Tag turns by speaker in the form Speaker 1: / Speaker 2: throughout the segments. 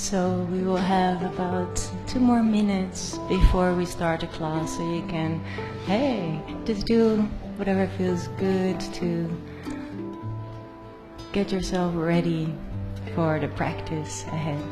Speaker 1: So we will have about 2 more minutes before we start the class, so you can, hey, just do whatever feels good to get yourself ready for the practice ahead.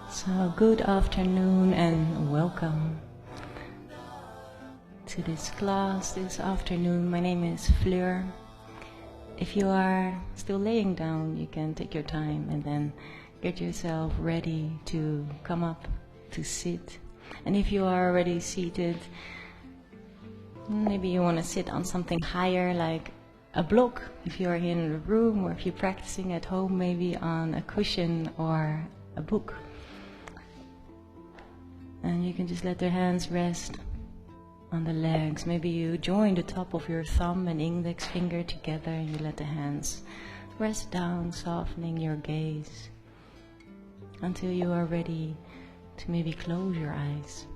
Speaker 1: So good afternoon and welcome to this class this afternoon. My name is Fleur. If you are still laying down, you can take your time and then get yourself ready to come up to sit. And if you are already seated, maybe you want to sit on something higher like a block if you are in the room, or if you're practicing at home, maybe on a cushion or a book. And you can just let your hands rest on the legs. Maybe you join the top of your thumb and index finger together and you let the hands rest down, softening your gaze until you are ready to maybe close your eyes.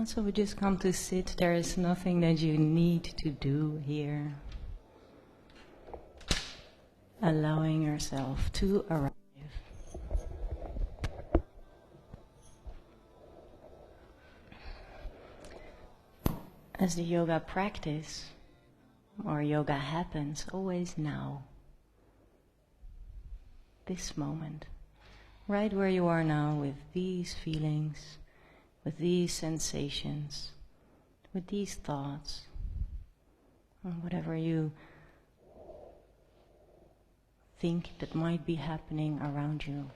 Speaker 1: So we just come to sit. There is nothing that you need to do here. Allowing yourself to arrive. As the yoga practice or yoga happens always now. This moment. Right where you are now with these feelings, with these sensations, with these thoughts, and whatever you think that might be happening around you.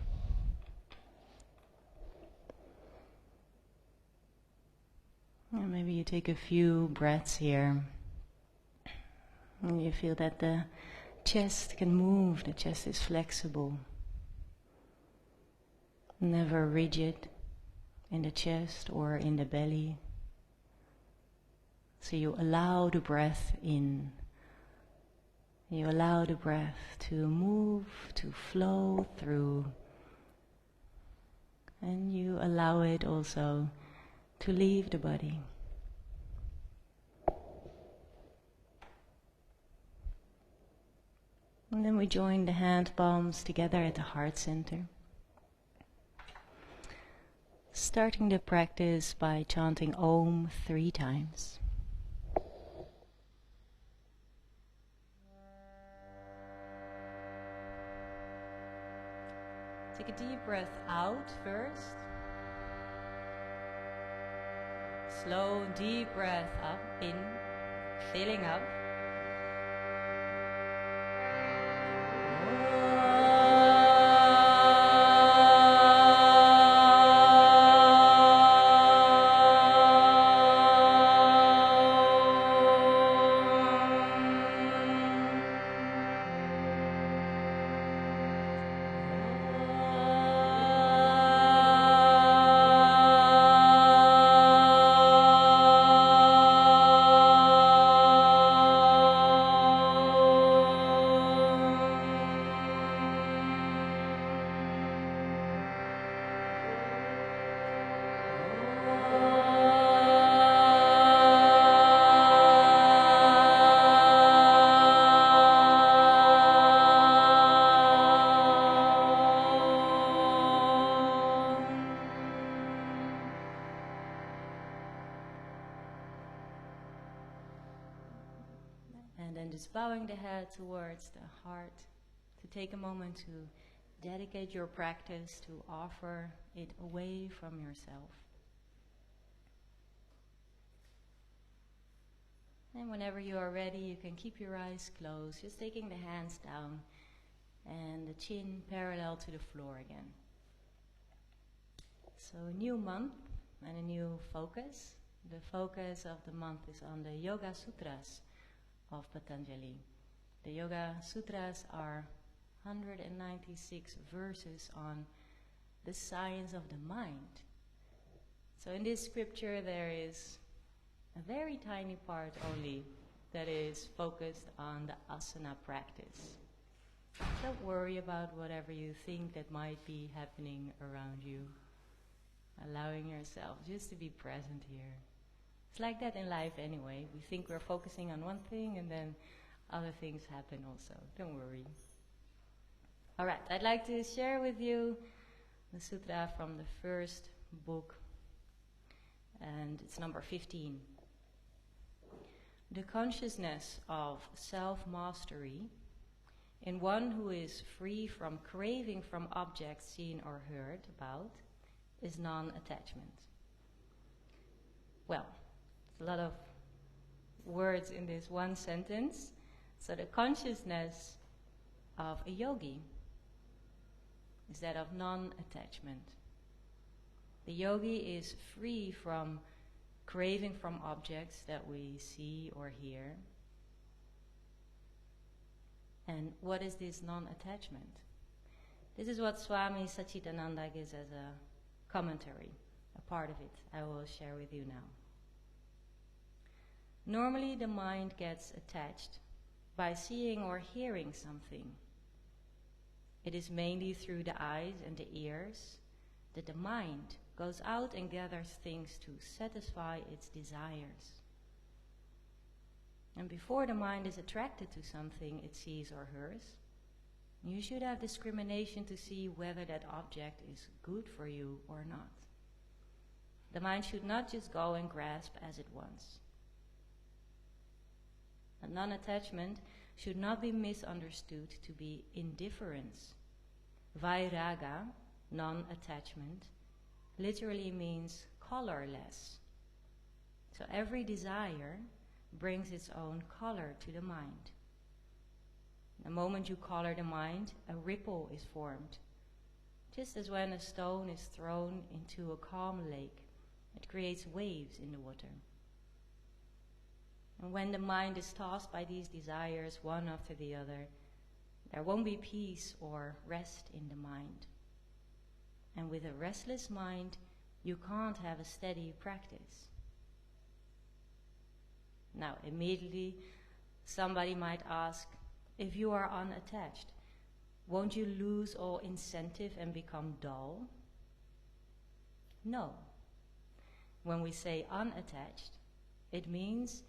Speaker 1: And maybe you take a few breaths here, and you feel that the chest can move, the chest is flexible, never rigid in the chest or in the belly. So you allow the breath in. You allow the breath to move, to flow through. And you allow it also to leave the body. And then we join the hand palms together at the heart center. Starting the practice by chanting Om 3 times. Take a deep breath out first. Slow, deep breath up, in, filling up. And then just bowing the head towards the heart, to take a moment to dedicate your practice, to offer it away from yourself. And whenever you are ready, you can keep your eyes closed, just taking the hands down and the chin parallel to the floor again. So a new month and a new focus. The focus of the month is on the Yoga Sutras of Patanjali. The Yoga Sutras are 196 verses on the science of the mind. So in this scripture there is a very tiny part only that is focused on the asana practice. Don't worry about whatever you think that might be happening around you. Allowing yourself just to be present here. It's like that in life anyway. We think we're focusing on one thing and then other things happen also. Don't worry. Alright, I'd like to share with you the sutra from the first book, and it's number 15. The consciousness of self-mastery in one who is free from craving from objects seen or heard about is non-attachment. Well, a lot of words in this one sentence. So the consciousness of a yogi is that of non-attachment. The yogi is free from craving from objects that we see or hear. And what is this non-attachment? This is what Swami Satchitananda gives as a commentary, a part of it I will share with you now. Normally the mind gets attached by seeing or hearing something. It is mainly through the eyes and the ears that the mind goes out and gathers things to satisfy its desires. And before the mind is attracted to something it sees or hears, you should have discrimination to see whether that object is good for you or not. The mind should not just go and grasp as it wants. A non-attachment should not be misunderstood to be indifference. Vairaga, non-attachment, literally means colorless. So every desire brings its own color to the mind. The moment you color the mind, a ripple is formed. Just as when a stone is thrown into a calm lake, it creates waves in the water. And when the mind is tossed by these desires, one after the other, there won't be peace or rest in the mind. And with a restless mind, you can't have a steady practice. Now, immediately, somebody might ask, if you are unattached, won't you lose all incentive and become dull? No. When we say unattached, it means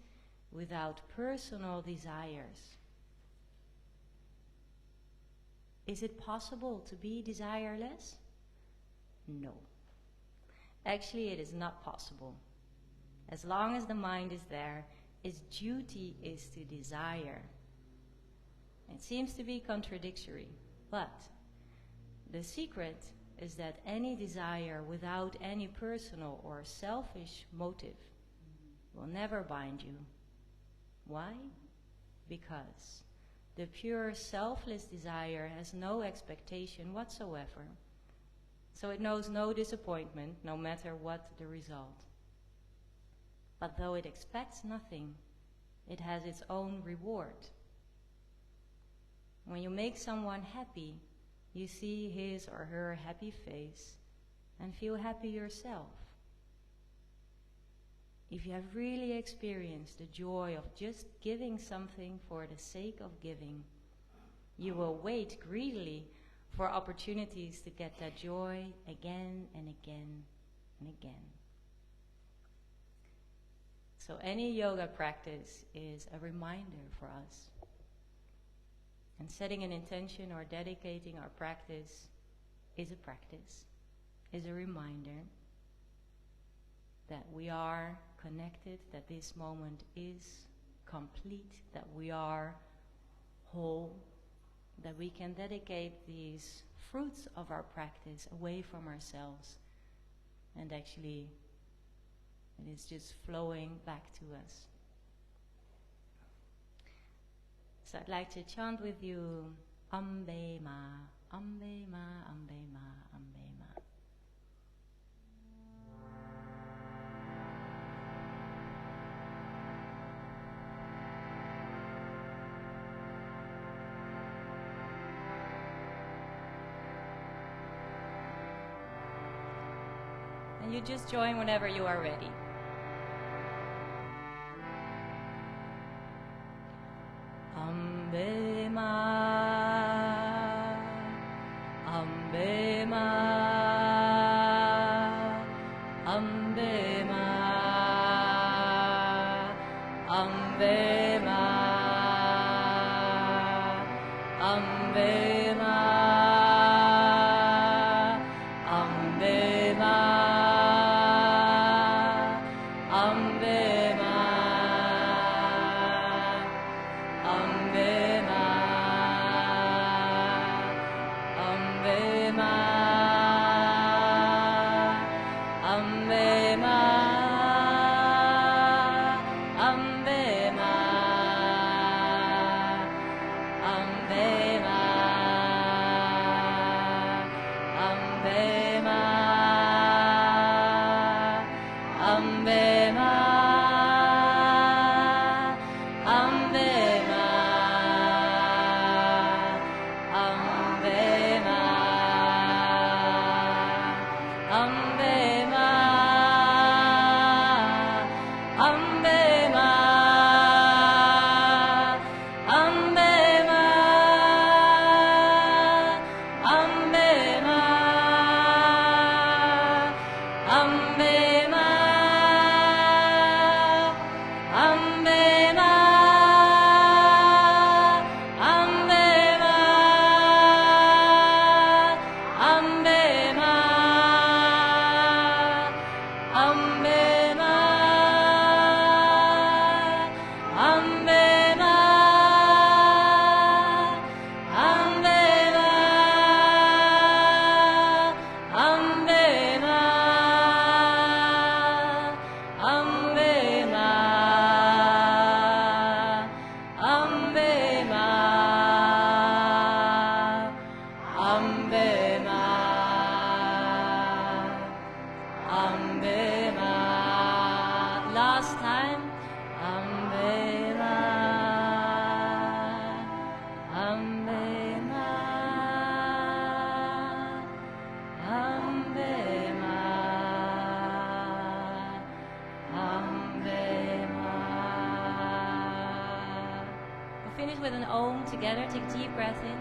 Speaker 1: without personal desires. Is it possible to be desireless? No. Actually, it is not possible. As long as the mind is there, its duty is to desire. It seems to be contradictory, but the secret is that any desire without any personal or selfish motive will never bind you. Why? Because the pure selfless desire has no expectation whatsoever. So it knows no disappointment, no matter what the result. But though it expects nothing, it has its own reward. When you make someone happy, you see his or her happy face and feel happy yourself. If you have really experienced the joy of just giving something for the sake of giving, you will wait greedily for opportunities to get that joy again and again and again. So any yoga practice is a reminder for us. And setting an intention or dedicating our practice is a practice, is a reminder that we are connected, that this moment is complete, that we are whole, that we can dedicate these fruits of our practice away from ourselves, and actually it is just flowing back to us. So I'd like to chant with you Ambe Ma, Ambe Ma, Ambe Ma, Ambe Ma. And you just join whenever you are ready. Ambe Ma, Ambe Ma, Ambe Ma, Ambe Ma, Ambe Ma, Ambe Ma, Ambe Ma. Finish with an Om together. Take a deep breath in.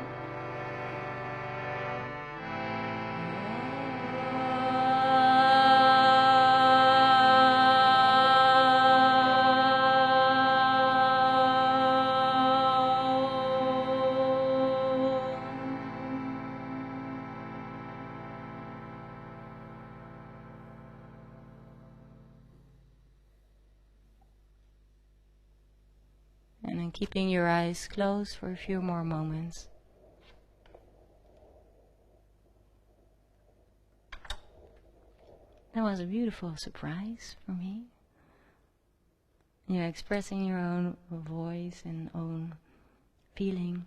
Speaker 1: And keeping your eyes closed for a few more moments. That was a beautiful surprise for me. You're expressing your own voice and own feeling.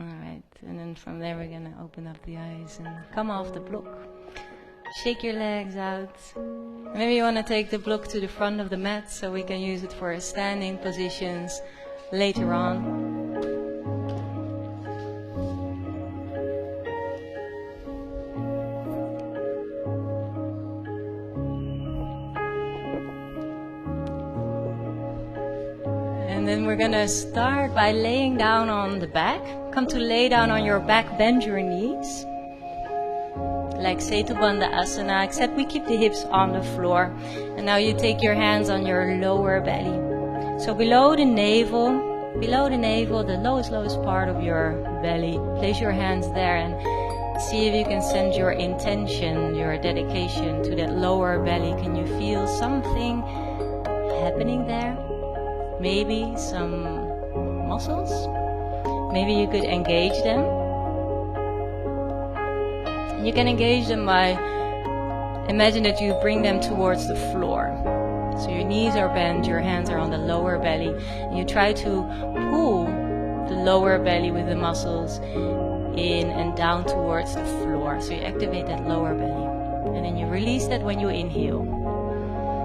Speaker 1: Alright, and then from there we're gonna open up the eyes and come off the block. Shake your legs out. Maybe you want to take the block to the front of the mat so we can use it for standing positions later on. And then we're gonna start by laying down on the back. Come to lay down on your back, bend your knees. Like Setubandha Asana, except we keep the hips on the floor. And now you take your hands on your lower belly. So below the navel, the lowest part of your belly, place your hands there and see if you can send your intention, your dedication to that lower belly. Can you feel something happening there? Maybe some muscles? Maybe you could engage them. You can engage them by, imagine that you bring them towards the floor. So your knees are bent, your hands are on the lower belly, and you try to pull the lower belly with the muscles in and down towards the floor. So you activate that lower belly, and then you release that when you inhale.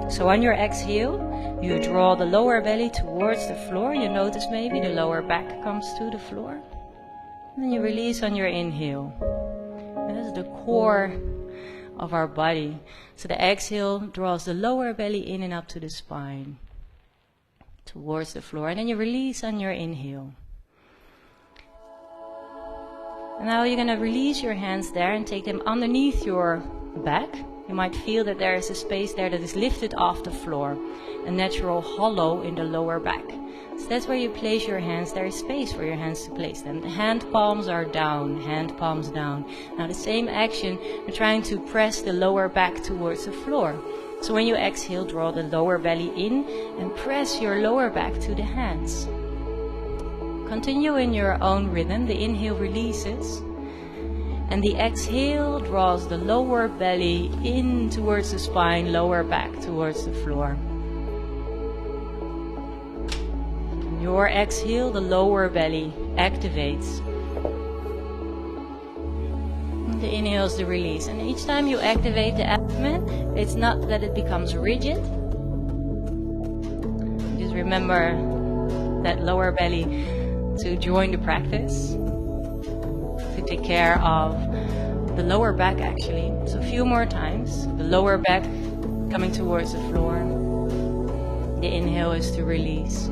Speaker 1: So on your exhale, you draw the lower belly towards the floor. You notice maybe the lower back comes to the floor. And then you release on your inhale. And this is the core of our body. So the exhale draws the lower belly in and up to the spine, towards the floor. And then you release on your inhale. And now you're going to release your hands there and take them underneath your back. You might feel that there is a space there that is lifted off the floor, a natural hollow in the lower back. So that's where you place your hands. There is space for your hands to place them. The hand palms are down, hand palms down. Now the same action, we're trying to press the lower back towards the floor. So when you exhale, draw the lower belly in and press your lower back to the hands. Continue in your own rhythm. The inhale releases. And the exhale draws the lower belly in towards the spine, lower back towards the floor. Your exhale, the lower belly activates. The inhale is the release. And each time you activate the abdomen, it's not that it becomes rigid. Just remember that lower belly to join the practice. To take care of the lower back actually. So a few more times. The lower back coming towards the floor. The inhale is to release.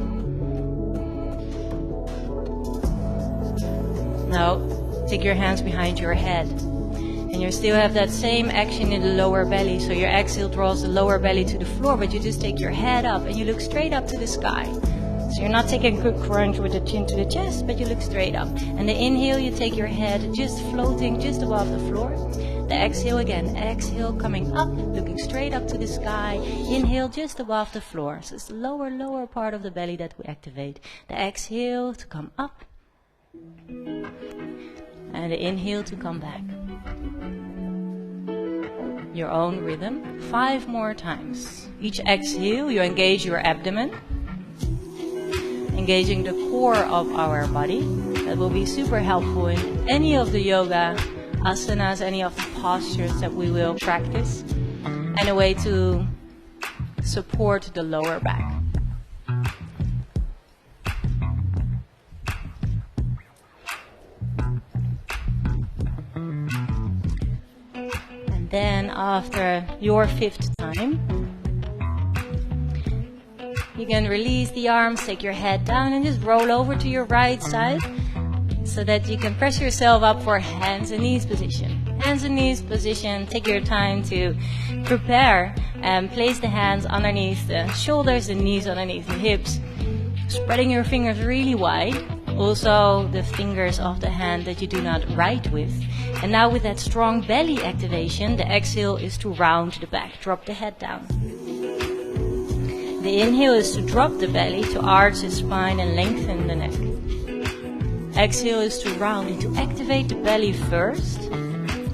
Speaker 1: Now take your hands behind your head. And you still have that same action in the lower belly. So your exhale draws the lower belly to the floor, but you just take your head up and you look straight up to the sky. So you're not taking a quick crunch with the chin to the chest, but you look straight up. And the inhale, you take your head just floating just above the floor. The exhale again, exhale coming up, looking straight up to the sky. Inhale just above the floor. So it's the lower part of the belly that we activate. The exhale to come up. And the inhale to come back. Your own rhythm. 5 more times. Each exhale, you engage your abdomen. Engaging the core of our body. That will be super helpful in any of the yoga asanas, any of the postures that we will practice, and a way to support the lower back. And then after your 5th time, you can release the arms, take your head down and just roll over to your right side so that you can press yourself up for hands and knees position. Hands and knees position, take your time to prepare and place the hands underneath the shoulders, the knees underneath the hips. Spreading your fingers really wide. Also the fingers of the hand that you do not write with. And now with that strong belly activation, the exhale is to round the back, drop the head down. The inhale is to drop the belly, to arch the spine and lengthen the neck. Exhale is to round and to activate the belly first,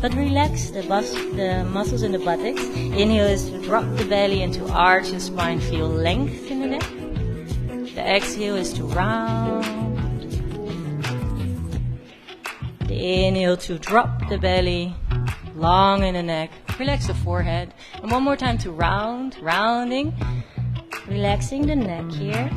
Speaker 1: but relax the muscles in the buttocks. Inhale is to drop the belly and to arch the spine, feel length in the neck. The exhale is to round. The inhale to drop the belly, long in the neck, relax the forehead. And one more time to round, rounding, relaxing the neck here.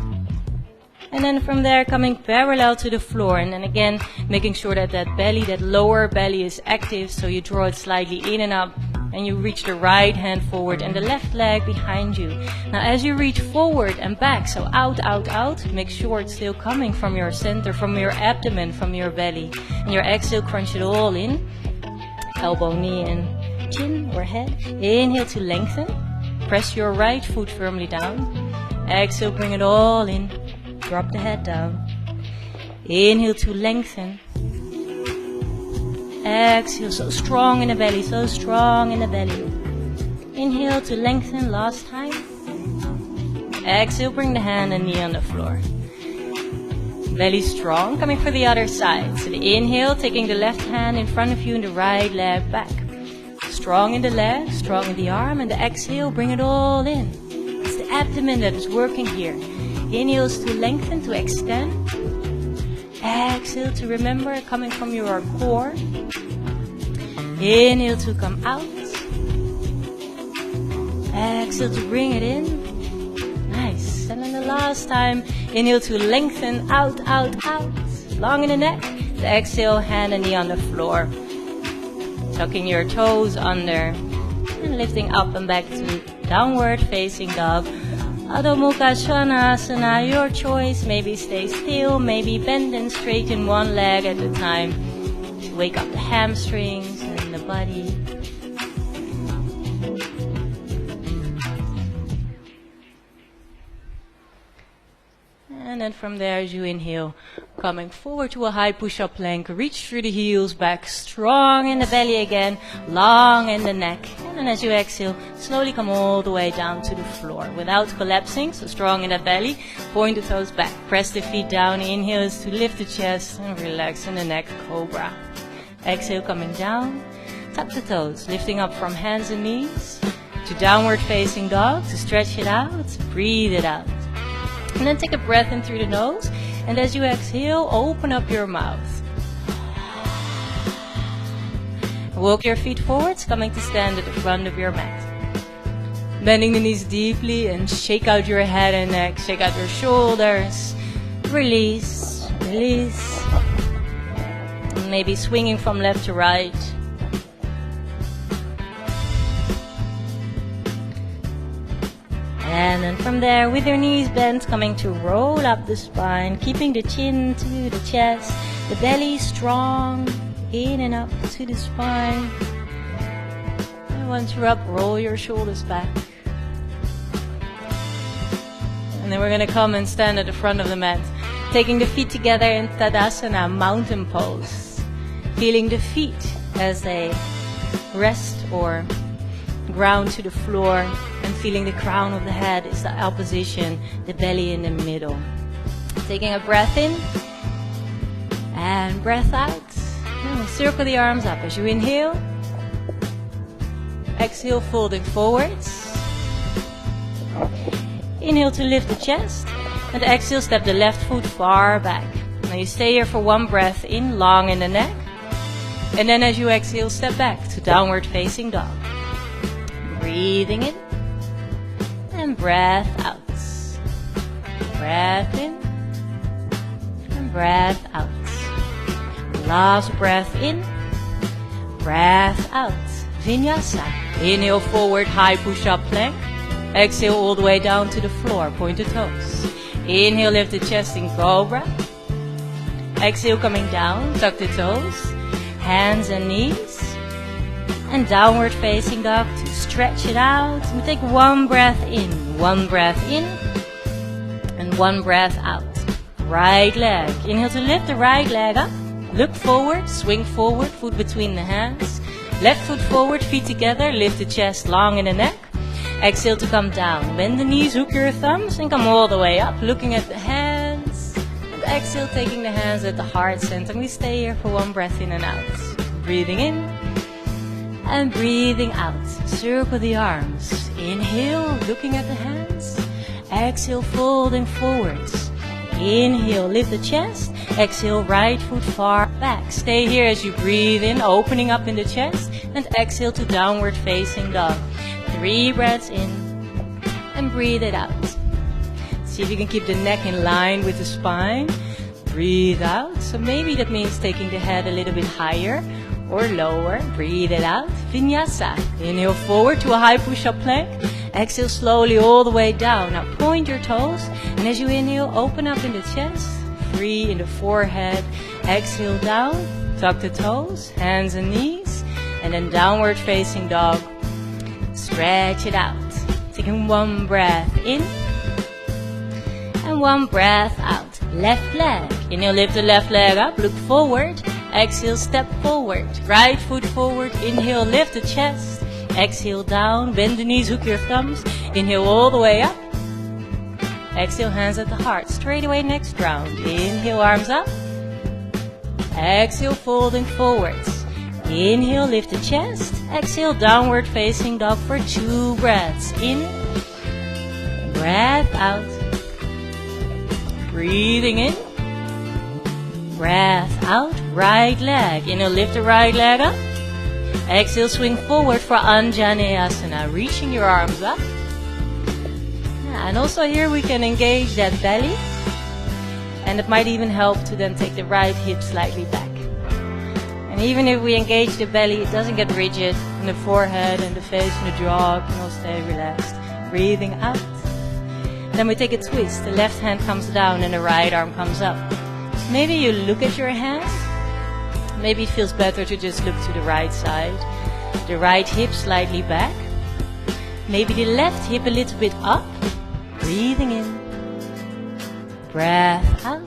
Speaker 1: And then from there coming parallel to the floor, and then again making sure that that belly, that lower belly is active, so you draw it slightly in and up, and you reach the right hand forward and the left leg behind you. Now as you reach forward and back, so out, out, out, make sure it's still coming from your center, from your abdomen, from your belly. And your exhale, crunch it all in, elbow, knee and chin or head. Inhale to lengthen, press your right foot firmly down. Exhale, bring it all in. Drop the head down. Inhale to lengthen. Exhale, so strong in the belly, so strong in the belly. Inhale to lengthen, last time. Exhale, bring the hand and knee on the floor. Belly strong, coming for the other side. So the inhale, taking the left hand in front of you and the right leg back. Strong in the leg, strong in the arm, and the exhale, bring it all in. It's the abdomen that is working here. Inhale is to lengthen, to extend. Exhale to remember, coming from your core. Inhale to come out. Exhale to bring it in. Nice. And then the last time, inhale to lengthen, out, out, out. Long in the neck. The exhale, hand and knee on the floor. Tucking your toes under. And lifting up and back to downward facing dog. Adho Mukha Svanasana, your choice. Maybe stay still, maybe bend and straighten one leg at a time to wake up the hamstrings and the body. And then from there, as you inhale, coming forward to a high push-up plank, reach through the heels back, strong in the belly again, long in the neck. And then as you exhale, slowly come all the way down to the floor without collapsing, so strong in the belly, point the toes back, press the feet down. Inhale is to lift the chest and relax in the neck, cobra. Exhale, coming down, tuck the toes, lifting up from hands and knees to downward facing dog, to stretch it out, breathe it out. And then take a breath in through the nose. And as you exhale, open up your mouth. Walk your feet forwards, coming to stand at the front of your mat. Bending the knees deeply and shake out your head and neck. Shake out your shoulders. Release, release. And maybe swinging from left to right. And then from there, with your knees bent, coming to roll up the spine, keeping the chin to the chest, the belly strong, in and up to the spine. And once you're up, roll your shoulders back. And then we're going to come and stand at the front of the mat, taking the feet together in Tadasana, mountain pose. Feeling the feet as they rest or ground to the floor, and feeling the crown of the head is the opposition, the belly in the middle. Taking a breath in and breath out. And circle the arms up as you inhale. Exhale, folding forwards. Inhale to lift the chest, and exhale, step the left foot far back. Now you stay here for one breath in, long in the neck, and then as you exhale, step back to downward facing dog. Breathing in and breath out. Breath in and breath out. Last breath in, breath out. Vinyasa. Inhale forward, high push-up plank. Exhale all the way down to the floor, point the toes. Inhale, lift the chest in cobra. Exhale, coming down, tuck the toes, hands and knees. And downward facing dog to stretch it out. And take one breath in, and one breath out. right leg. Inhale to lift the right leg up. Look forward, swing forward, foot between the hands. Left foot forward, feet together, lift the chest long in the neck. Exhale to come down. Bend the knees, hook your thumbs, and come all the way up, looking at the hands. And exhale, taking the hands at the heart center. And we stay here for one breath in and out. Breathing in and breathing out. Circle the arms. Inhale, looking at the hands. Exhale, folding forwards. Inhale, lift the chest. Exhale, right foot far back. Stay here as you breathe in, opening up in the chest. And exhale to downward facing dog. 3 breaths in and breathe it out. See if you can keep the neck in line with the spine. Breathe out. So maybe that means taking the head a little bit higher or lower. Breathe it out. Vinyasa. Inhale forward to a high push-up plank. Exhale slowly all the way down. Now point your toes. And as you inhale, open up in the chest. 3 in the forehead. Exhale down. Tuck the toes. Hands and knees. And then downward facing dog. Stretch it out. Taking 1 breath in. And 1 breath out. Left leg. Inhale, lift the left leg up. Look forward. Exhale, step forward. Right foot forward. Inhale, lift the chest. Exhale, down. Bend the knees, hook your thumbs. Inhale all the way up. Exhale, hands at the heart. Straight away next round. Inhale, arms up. Exhale, folding forwards. Inhale, lift the chest. Exhale, downward facing dog for 2 breaths. In. Breath out. Breathing in. Breath out. Right leg. Inhale, lift the right leg up. Exhale, swing forward for Anjaneyasana. Reaching your arms up. And also here we can engage that belly. And it might even help to then take the right hip slightly back. And even if we engage the belly, it doesn't get rigid in the forehead and the face and the jaw can all stay relaxed. Breathing out. Then we take a twist. The left hand comes down and the right arm comes up. Maybe you look at your hand. Maybe it feels better to just look to the right side. The right hip slightly back. Maybe the left hip a little bit up. Breathing in. Breath out.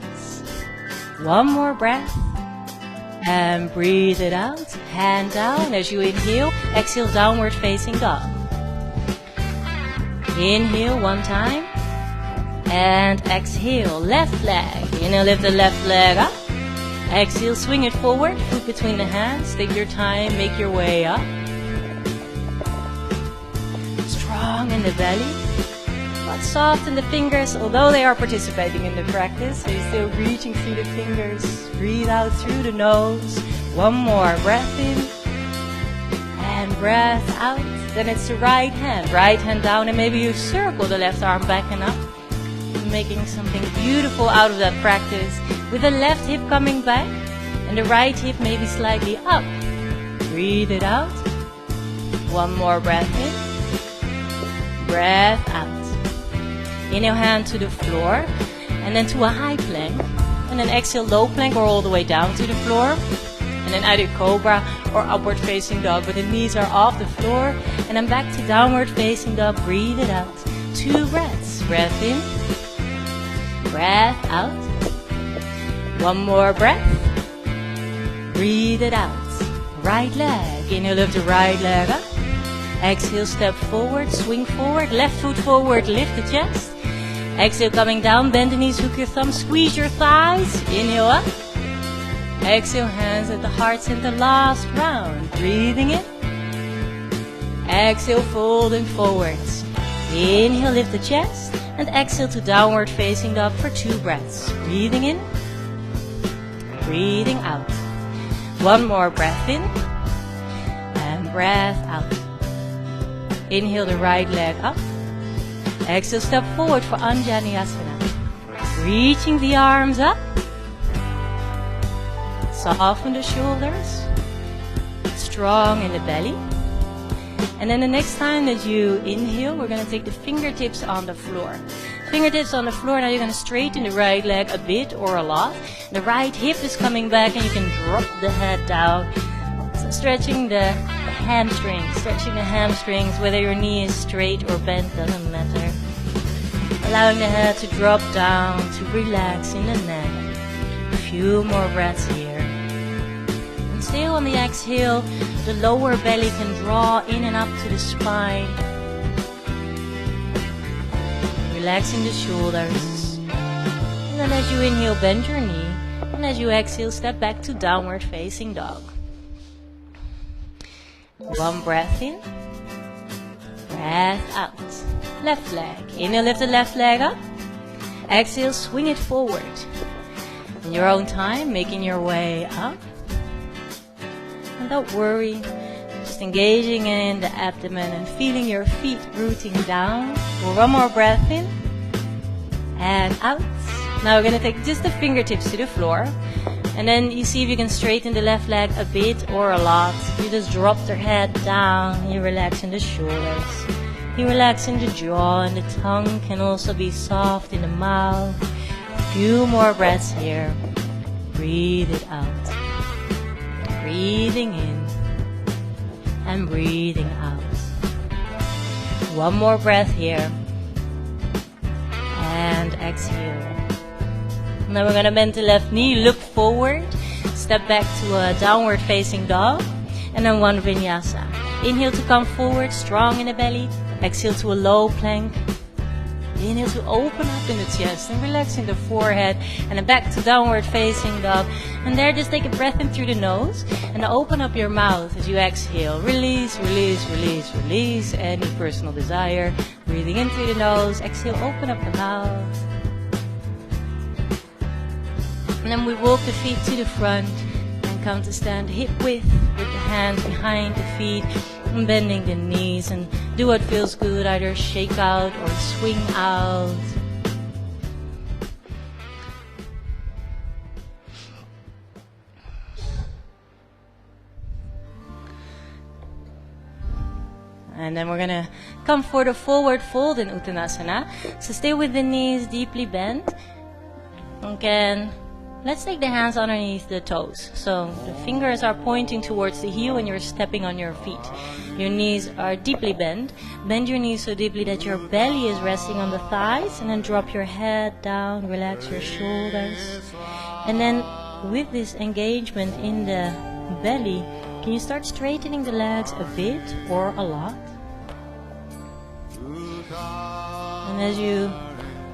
Speaker 1: 1 more breath. And breathe it out. Hand down as you inhale. Exhale, downward facing dog. Inhale 1 time. And exhale, left leg. Inhale, lift the left leg up. Exhale, swing it forward. Foot between the hands. Take your time, make your way up. Strong in the belly. But soft in the fingers, although they are participating in the practice. So you're still reaching through the fingers. Breathe out through the nose. 1 more breath in. And breath out. Then it's the right hand down, and maybe you circle the left arm back and up. Making something beautiful out of that practice. With the left hip coming back, and the right hip maybe slightly up. Breathe it out. 1 more breath in. Breath out. Inhale, hand to the floor, and then to a high plank. And then exhale, low plank or all the way down to the floor. And then either cobra or upward facing dog, but the knees are off the floor. And then back to downward facing dog. Breathe it out. 2 breaths. Breath in. Breath out. 1 more breath. Breathe it out. Right leg. Inhale, lift the right leg up. Exhale, step forward, swing forward. Left foot forward, lift the chest. Exhale, coming down, bend the knees, hook your thumbs, squeeze your thighs. Inhale up. Exhale, hands at the heart center. Last round. Breathing in. Exhale, folding forwards. Inhale, lift the chest. And exhale to downward facing dog for 2 breaths. Breathing in. Breathing out. 1 more breath in. And breath out. Inhale the right leg up. Exhale, step forward for Anjaneyasana. Reaching the arms up. Soften the shoulders. Strong in the belly. And then the next time that you inhale, we're going to take the fingertips on the floor. Fingertips on the floor. Now you're going to straighten the right leg a bit or a lot. The right hip is coming back and you can drop the head down. So stretching the hamstrings, whether your knee is straight or bent, doesn't matter. allowing the head to drop down, to relax in the neck. A few more breaths here. And still on the exhale, the lower belly can draw in and up to the spine. Relaxing the shoulders. And then as you inhale, bend your knee. And as you exhale, step back to downward facing dog. One breath in. Breath out. Left leg. Inhale, lift the left leg up. Exhale, swing it forward. In your own time, making your way up. And don't worry, just engaging in the abdomen and feeling your feet rooting down. One more breath in. And out. Now we're going to take just the fingertips to the floor. And then you see if you can straighten the left leg a bit or a lot. You just drop the head down. You relax in the shoulders. You relax in the jaw, and the tongue can also be soft in the mouth. A few more breaths here. Breathe it out. Breathing in and breathing out. One more breath here. And exhale. Now we're going to bend the left knee, look forward, step back to a downward facing dog, and then one vinyasa. Inhale to come forward, strong in the belly. Exhale to a low plank. Inhale to open up in the chest and relax in the forehead. And then back to downward facing dog. And there, just take a breath in through the nose. And then open up your mouth as you exhale. Release, release, release, release any personal desire. Breathing in through the nose. Exhale, open up the mouth. And then we walk the feet to the front and come to stand hip width with the hands behind the feet. And bending the knees, and do what feels good, either shake out or swing out. And then we're gonna come for the forward fold in Uttanasana. So stay with the knees deeply bent. Again, let's take the hands underneath the toes. So the fingers are pointing towards the heel and you're stepping on your feet. Your knees are deeply bent. Bend your knees so deeply that your belly is resting on the thighs, and then drop your head down, relax your shoulders. And then with this engagement in the belly, can you start straightening the legs a bit or a lot? And as you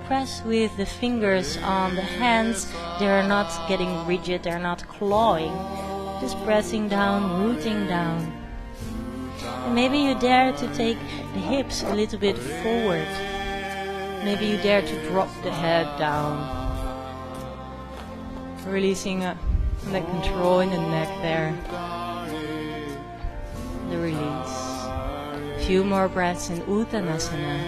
Speaker 1: press with the fingers on the hands, they are not getting rigid, they're not clawing, just pressing down, rooting down. And maybe you dare to take the hips a little bit forward. Maybe you dare to drop the head down. Releasing the control in the neck there. The release. A few more breaths in Uttanasana.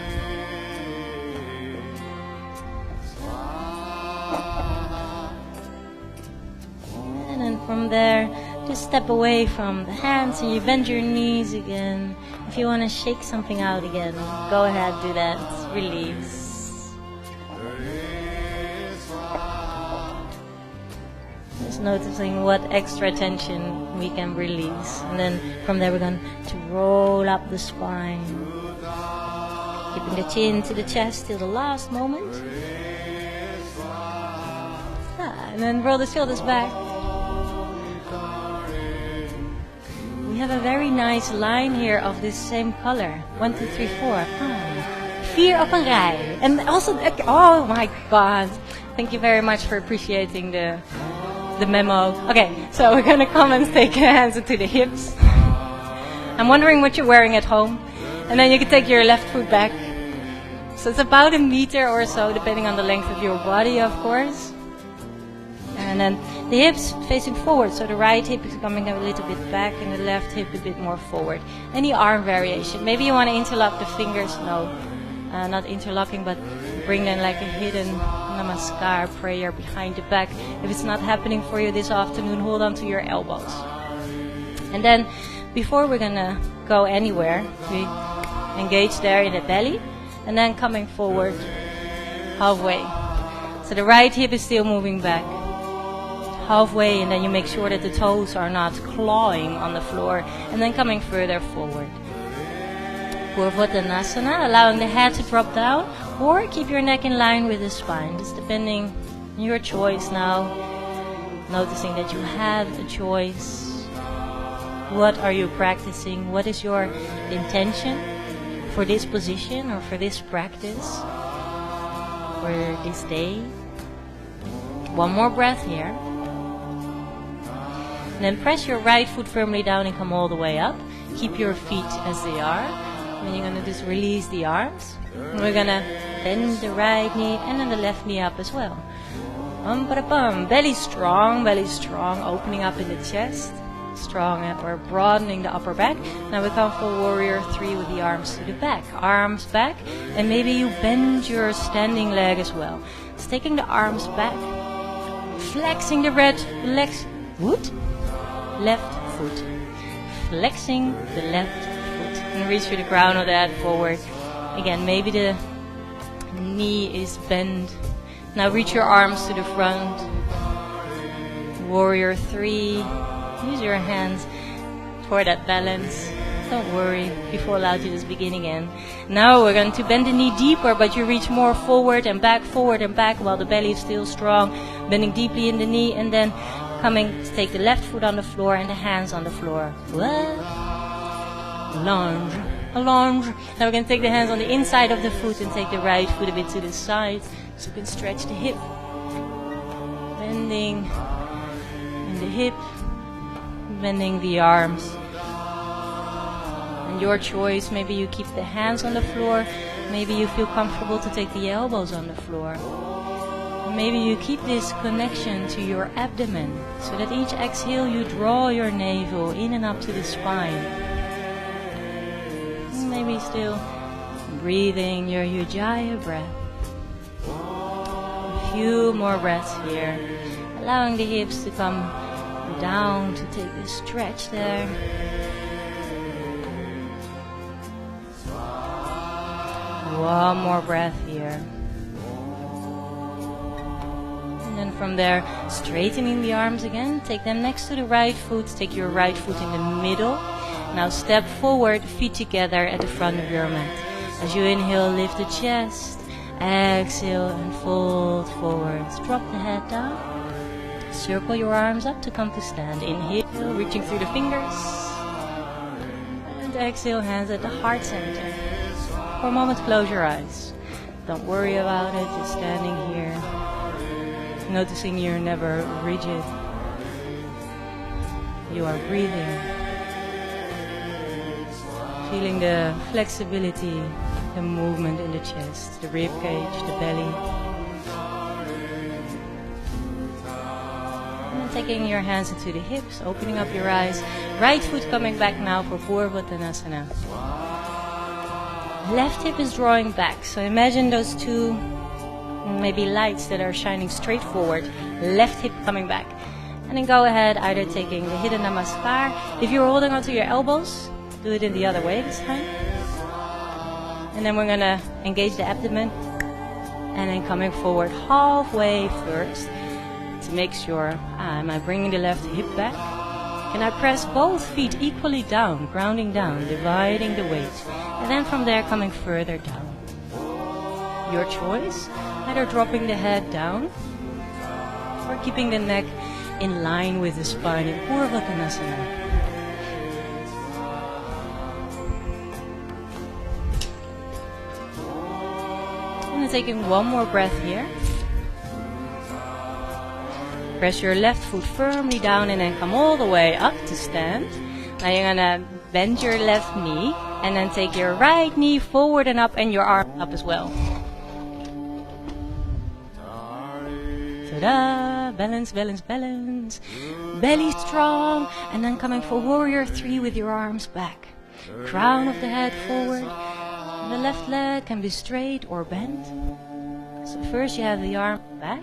Speaker 1: And then from there, just step away from the hands and you bend your knees again. If you want to shake something out again, go ahead, do that. Release. Just noticing what extra tension we can release. And then from there we're going to roll up the spine. Keeping the chin to the chest till the last moment. And then roll the shoulders back. We have a very nice line here of this same color. 1, 2, 3, 4. 4 op een rij. And also, oh my God. Thank you very much for appreciating the memo. Okay, so we're gonna come and take hands into the hips. I'm wondering what you're wearing at home. And then you can take your left foot back. So it's about 1 meter or so, depending on the length of your body, of course. And then the hips facing forward, so the right hip is coming a little bit back and the left hip a bit more forward. Any arm variation. Maybe you want to interlock the fingers. No, not interlocking, but bring them like a hidden namaskar prayer behind the back. If it's not happening for you this afternoon, hold on to your elbows. And then before we're gonna go anywhere, we engage there in the belly, and then coming forward halfway. So the right hip is still moving back halfway, and then you make sure that the toes are not clawing on the floor, and then coming further forward. Purvottanasana, allowing the head to drop down, Or keep your neck in line with the spine. It's depending on your choice now. Noticing that you have a choice. What are you practicing? What is your intention for this position or for this practice? For this day? One more breath here. And then press your right foot firmly down and come all the way up. Keep your feet as they are. And you're going to just release the arms. And we're going to bend the right knee and then the left knee up as well. Bum. Belly strong, opening up in the chest. Strong, we're broadening the upper back. Now we come for warrior 3 with the arms to the back. Arms back, and maybe you bend your standing leg as well. It's taking the arms back, flexing the left foot. Flexing the left foot. And reach through the crown of the head forward. Again, maybe the knee is bent. Now reach your arms to the front. Warrior 3. Use your hands for that balance. Don't worry, you fall out, you just begin again. Now we're going to bend the knee deeper, but you reach more forward and back while the belly is still strong. Bending deeply in the knee and then coming to take the left foot on the floor and the hands on the floor. What? Lunge. A lunge. Now we're going to take the hands on the inside of the foot and take the right foot a bit to the side so you can stretch the hip. Bending in the hip. Bending the arms. And your choice, maybe you keep the hands on the floor, maybe you feel comfortable to take the elbows on the floor. Maybe you keep this connection to your abdomen, so that each exhale you draw your navel in and up to the spine. Maybe still breathing your Ujjayi breath. A few more breaths here, allowing the hips to come down to take the stretch there. One more breath here. And then from there, straightening the arms again. Take them next to the right foot. Take your right foot in the middle. Now step forward, feet together at the front of your mat. As you inhale, lift the chest. Exhale and fold forwards. Drop the head down. Circle your arms up to come to stand. Inhale, reaching through the fingers. And exhale, hands at the heart center. For a moment, close your eyes. Don't worry about it, just standing here. Noticing you're never rigid. You are breathing. Feeling the flexibility, the movement in the chest, the rib cage, the belly. Taking your hands into the hips, opening up your eyes. Right foot coming back now for Purva Tanasana. Left hip is drawing back. So imagine those two maybe lights that are shining straight forward. Left hip coming back. And then go ahead, either taking the Hidden Namaskar. If you're holding onto your elbows, do it in the other way this time. And then we're going to engage the abdomen. And then coming forward halfway first. To make sure, am I bringing the left hip back? Can I press both feet equally down, grounding down, dividing the weight? And then from there, coming further down. Your choice, either dropping the head down or keeping the neck in line with the spine in Purva Tanasana. And then taking one more breath here. Press your left foot firmly down and then come all the way up to stand. Now you're going to bend your left knee and then take your right knee forward and up and your arm up as well. Ta-da! Balance, balance, balance. Belly strong. And then coming for warrior 3 with your arms back. Crown of the head forward. And the left leg can be straight or bent. So first you have the arm back.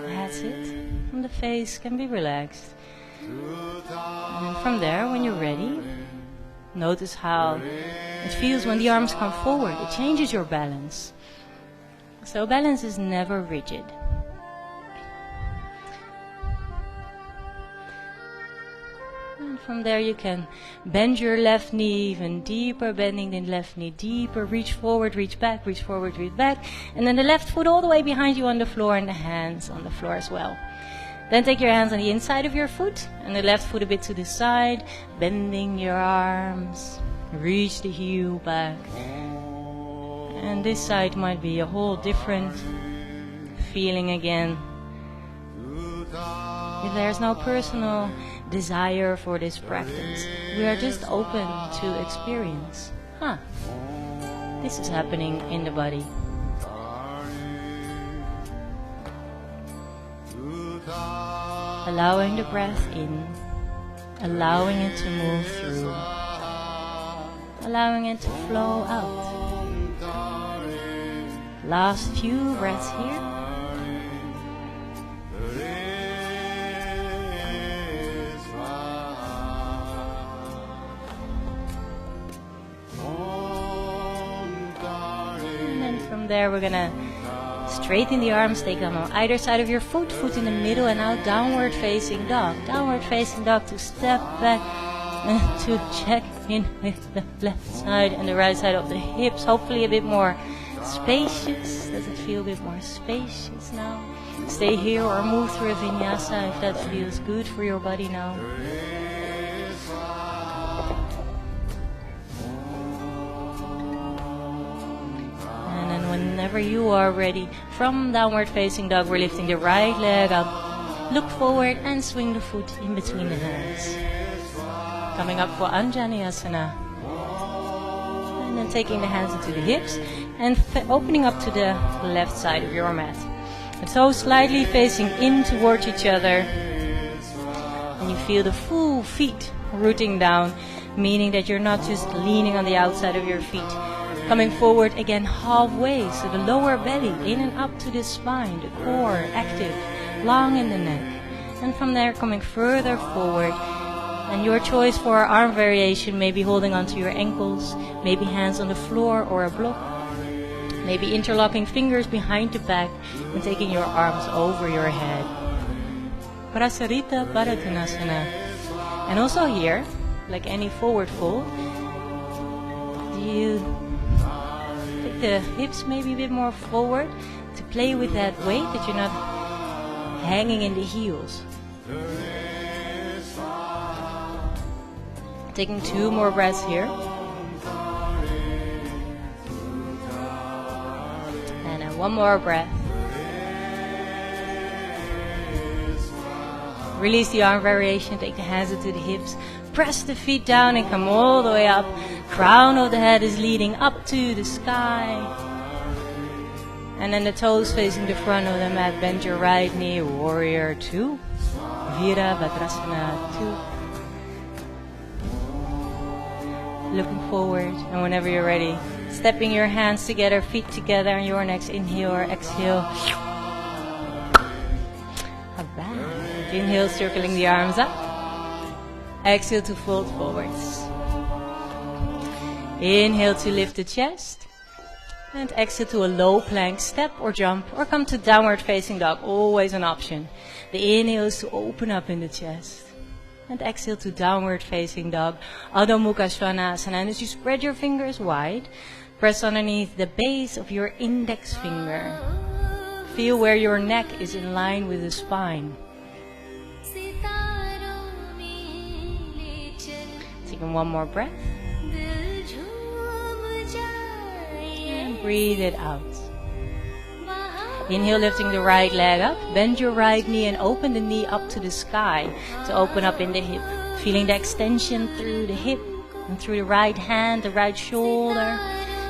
Speaker 1: That's it. And the face can be relaxed. And then from there, when you're ready, notice how it feels when the arms come forward. It changes your balance. So balance is never rigid. And from there you can bend your left knee even deeper, bending the left knee deeper. Reach forward, reach back, reach forward, reach back. And then the left foot all the way behind you on the floor and the hands on the floor as well. Then take your hands on the inside of your foot and the left foot a bit to the side, bending your arms. Reach the heel back. And this side might be a whole different feeling again. If there's no personal desire for this practice, we are just open to experience. This is happening in the body. Allowing the breath in, allowing it to move through, allowing it to flow out. Last few breaths here. And then from there we're gonna straighten the arms, take them on either side of your foot, foot in the middle, and now downward facing dog. Downward facing dog to step back and to check in with the left side and the right side of the hips. Hopefully a bit more spacious. Does it feel a bit more spacious now? Stay here or move through a vinyasa if that feels good for your body now. And then whenever you are ready, from downward facing dog, we're lifting the right leg up. Look forward and swing the foot in between the hands. Coming up for Anjaneyasana. And then taking the hands into the hips and opening up to the left side of your mat. The toes slightly facing in towards each other. And you feel the full feet rooting down, meaning that you're not just leaning on the outside of your feet. Coming forward again halfway, so the lower belly in and up to the spine, the core active, long in the neck. And from there coming further forward. And your choice for our arm variation may be holding onto your ankles, maybe hands on the floor or a block, maybe interlocking fingers behind the back and taking your arms over your head. Prasarita Bharadhanasana. And also here, like any forward fold, you take the hips maybe a bit more forward to play with that weight, that you're not hanging in the heels. Taking 2 more breaths here. And then 1 more breath. Release the arm variation, take the hands into the hips. Press the feet down and come all the way up. Crown of the head is leading up to the sky. And then the toes facing the front of the mat. Bend your right knee, warrior 2. Virabhadrasana 2. Looking forward, and whenever you're ready, stepping your hands together, feet together, and your next inhale or exhale. Inhale, circling the arms up. Exhale to fold forwards. Inhale to lift the chest. And exhale to a low plank, step or jump, or come to downward facing dog, always an option. The inhale is to open up in the chest. And exhale to downward facing dog, Adho Mukha Svanasana. And as you spread your fingers wide, press underneath the base of your index finger. Feel where your neck is in line with the spine. Taking 1 more breath. And breathe it out. Inhale, lifting the right leg up. Bend your right knee and open the knee up to the sky to open up in the hip. Feeling the extension through the hip and through the right hand, the right shoulder.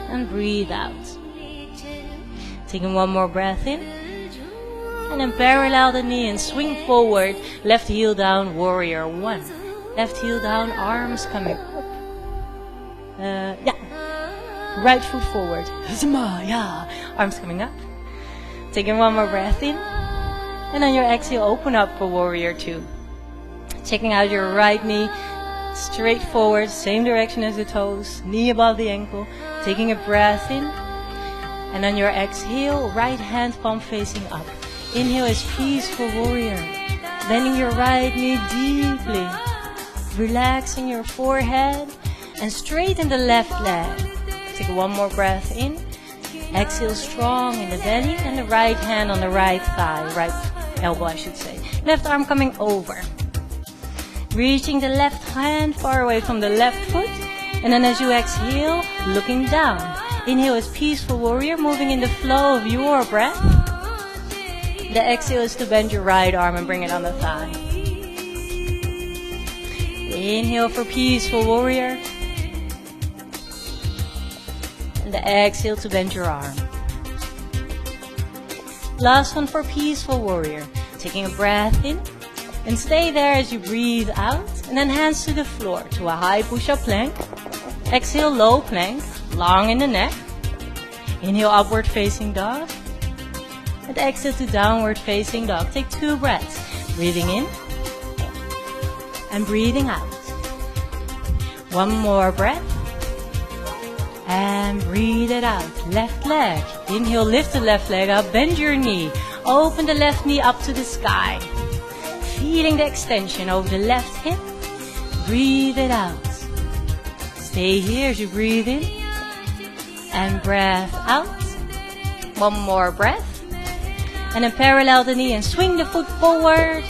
Speaker 1: And breathe out. Taking 1 more breath in. And then parallel the knee and swing forward. Left heel down, warrior 1. Left heel down, arms coming up. Right foot forward. Arms coming up. Taking 1 more breath in. And on your exhale, open up for warrior 2. Checking out your right knee. Straight forward, same direction as the toes. Knee above the ankle. Taking a breath in. And on your exhale, right hand palm facing up. Inhale is peaceful warrior. Bending your right knee deeply. relaxing your forehead, and straighten the left leg. Take one more breath in. Exhale strong in the belly, and the right hand on the right thigh, right elbow I should say. Left arm coming over. Reaching the left hand far away from the left foot, and then as you exhale, looking down. Inhale is peaceful warrior, moving in the flow of your breath. The exhale is to bend your right arm and bring it on the thigh. Inhale for peaceful warrior. And the exhale to bend your arm. Last one for peaceful warrior. Taking a breath in. And stay there as you breathe out. And then hands to the floor to a high push-up plank. Exhale, low plank, long in the neck. Inhale, upward facing dog. And exhale to downward facing dog. Take 2 breaths. Breathing in. And breathing out. One more breath. And breathe it out. Left leg. Inhale, lift the left leg up. Bend your knee. Open the left knee up to the sky. Feeling the extension over the left hip. Breathe it out. Stay here as you breathe in. And breath out. One more breath. And then parallel the knee and swing the foot forward.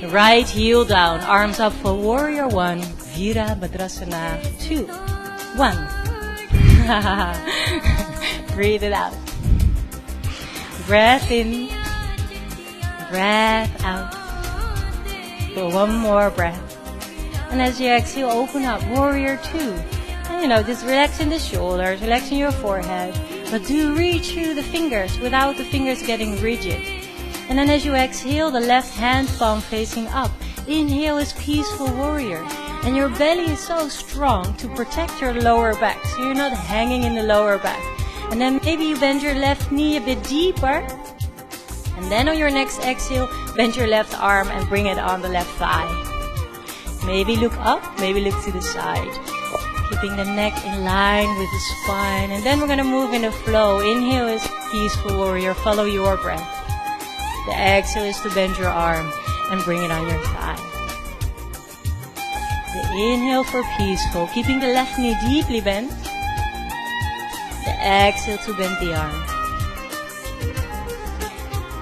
Speaker 1: Right heel down. Arms up for warrior 1. Virabhadrasana 2. 1. Breathe it out. Breath in. Breath out. For one more breath. And as you exhale, open up warrior 2. And just relaxing the shoulders, relaxing your forehead. But do reach through the fingers without the fingers getting rigid. And then as you exhale, the left hand palm facing up. Inhale is peaceful warrior. And your belly is so strong to protect your lower back. So you're not hanging in the lower back. And then maybe you bend your left knee a bit deeper. And then on your next exhale, bend your left arm and bring it on the left thigh. Maybe look up, maybe look to the side. Keeping the neck in line with the spine. And then we're going to move in a flow. Inhale is peaceful warrior. Follow your breath. The exhale is to bend your arm and bring it on your thigh. The inhale for peaceful. Keeping the left knee deeply bent. The exhale to bend the arm.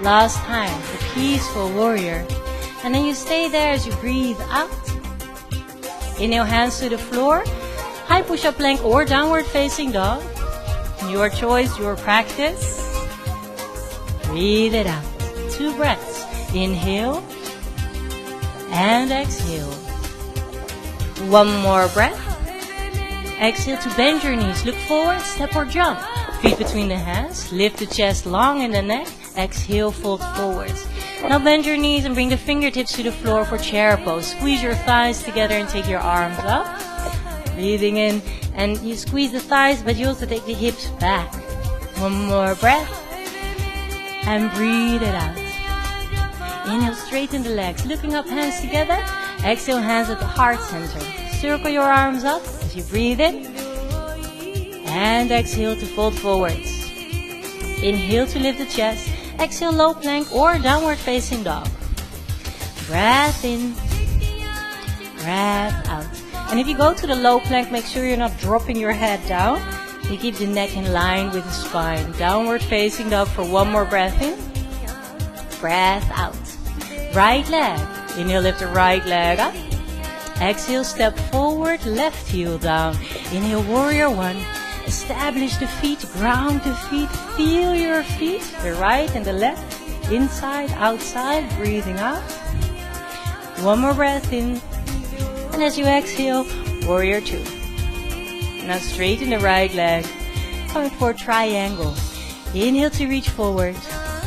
Speaker 1: Last time for peaceful warrior. And then you stay there as you breathe out. Inhale, hands to the floor. High push-up plank or downward facing dog. Your choice, your practice. Breathe it out. 2 breaths. Inhale. And exhale. One more breath. Exhale to bend your knees. Look forward, step or jump. Feet between the hands. Lift the chest long in the neck. Exhale, fold forwards. Now bend your knees and bring the fingertips to the floor for chair pose. Squeeze your thighs together and take your arms up. Breathing in, and you squeeze the thighs, but you also take the hips back. One more breath. And breathe it out. Inhale, straighten the legs. Looking up, hands together. Exhale, hands at the heart center. Circle your arms up as you breathe in. And exhale to fold forwards. Inhale to lift the chest. Exhale, low plank or downward facing dog. Breath in. Breath out. And if you go to the low plank, make sure you're not dropping your head down. You keep the neck in line with the spine. Downward facing dog for one more breath in. Breath out. Right leg. Inhale, lift the right leg up. Exhale, step forward, left heel down. Inhale, warrior 1. Establish the feet, ground the feet. Feel your feet, the right and the left. Inside, outside, breathing out. One more breath in. And as you exhale, warrior 2. Now straighten the right leg. Coming for a triangle. Inhale to reach forward.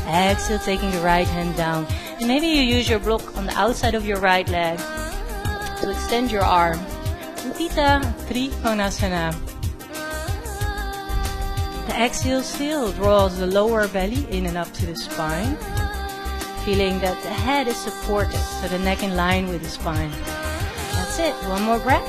Speaker 1: Exhale, taking the right hand down. And maybe you use your block on the outside of your right leg to extend your arm. Utthita Trikonasana. The exhale still draws the lower belly in and up to the spine. Feeling that the head is supported, so the neck in line with the spine. That's it. One more breath.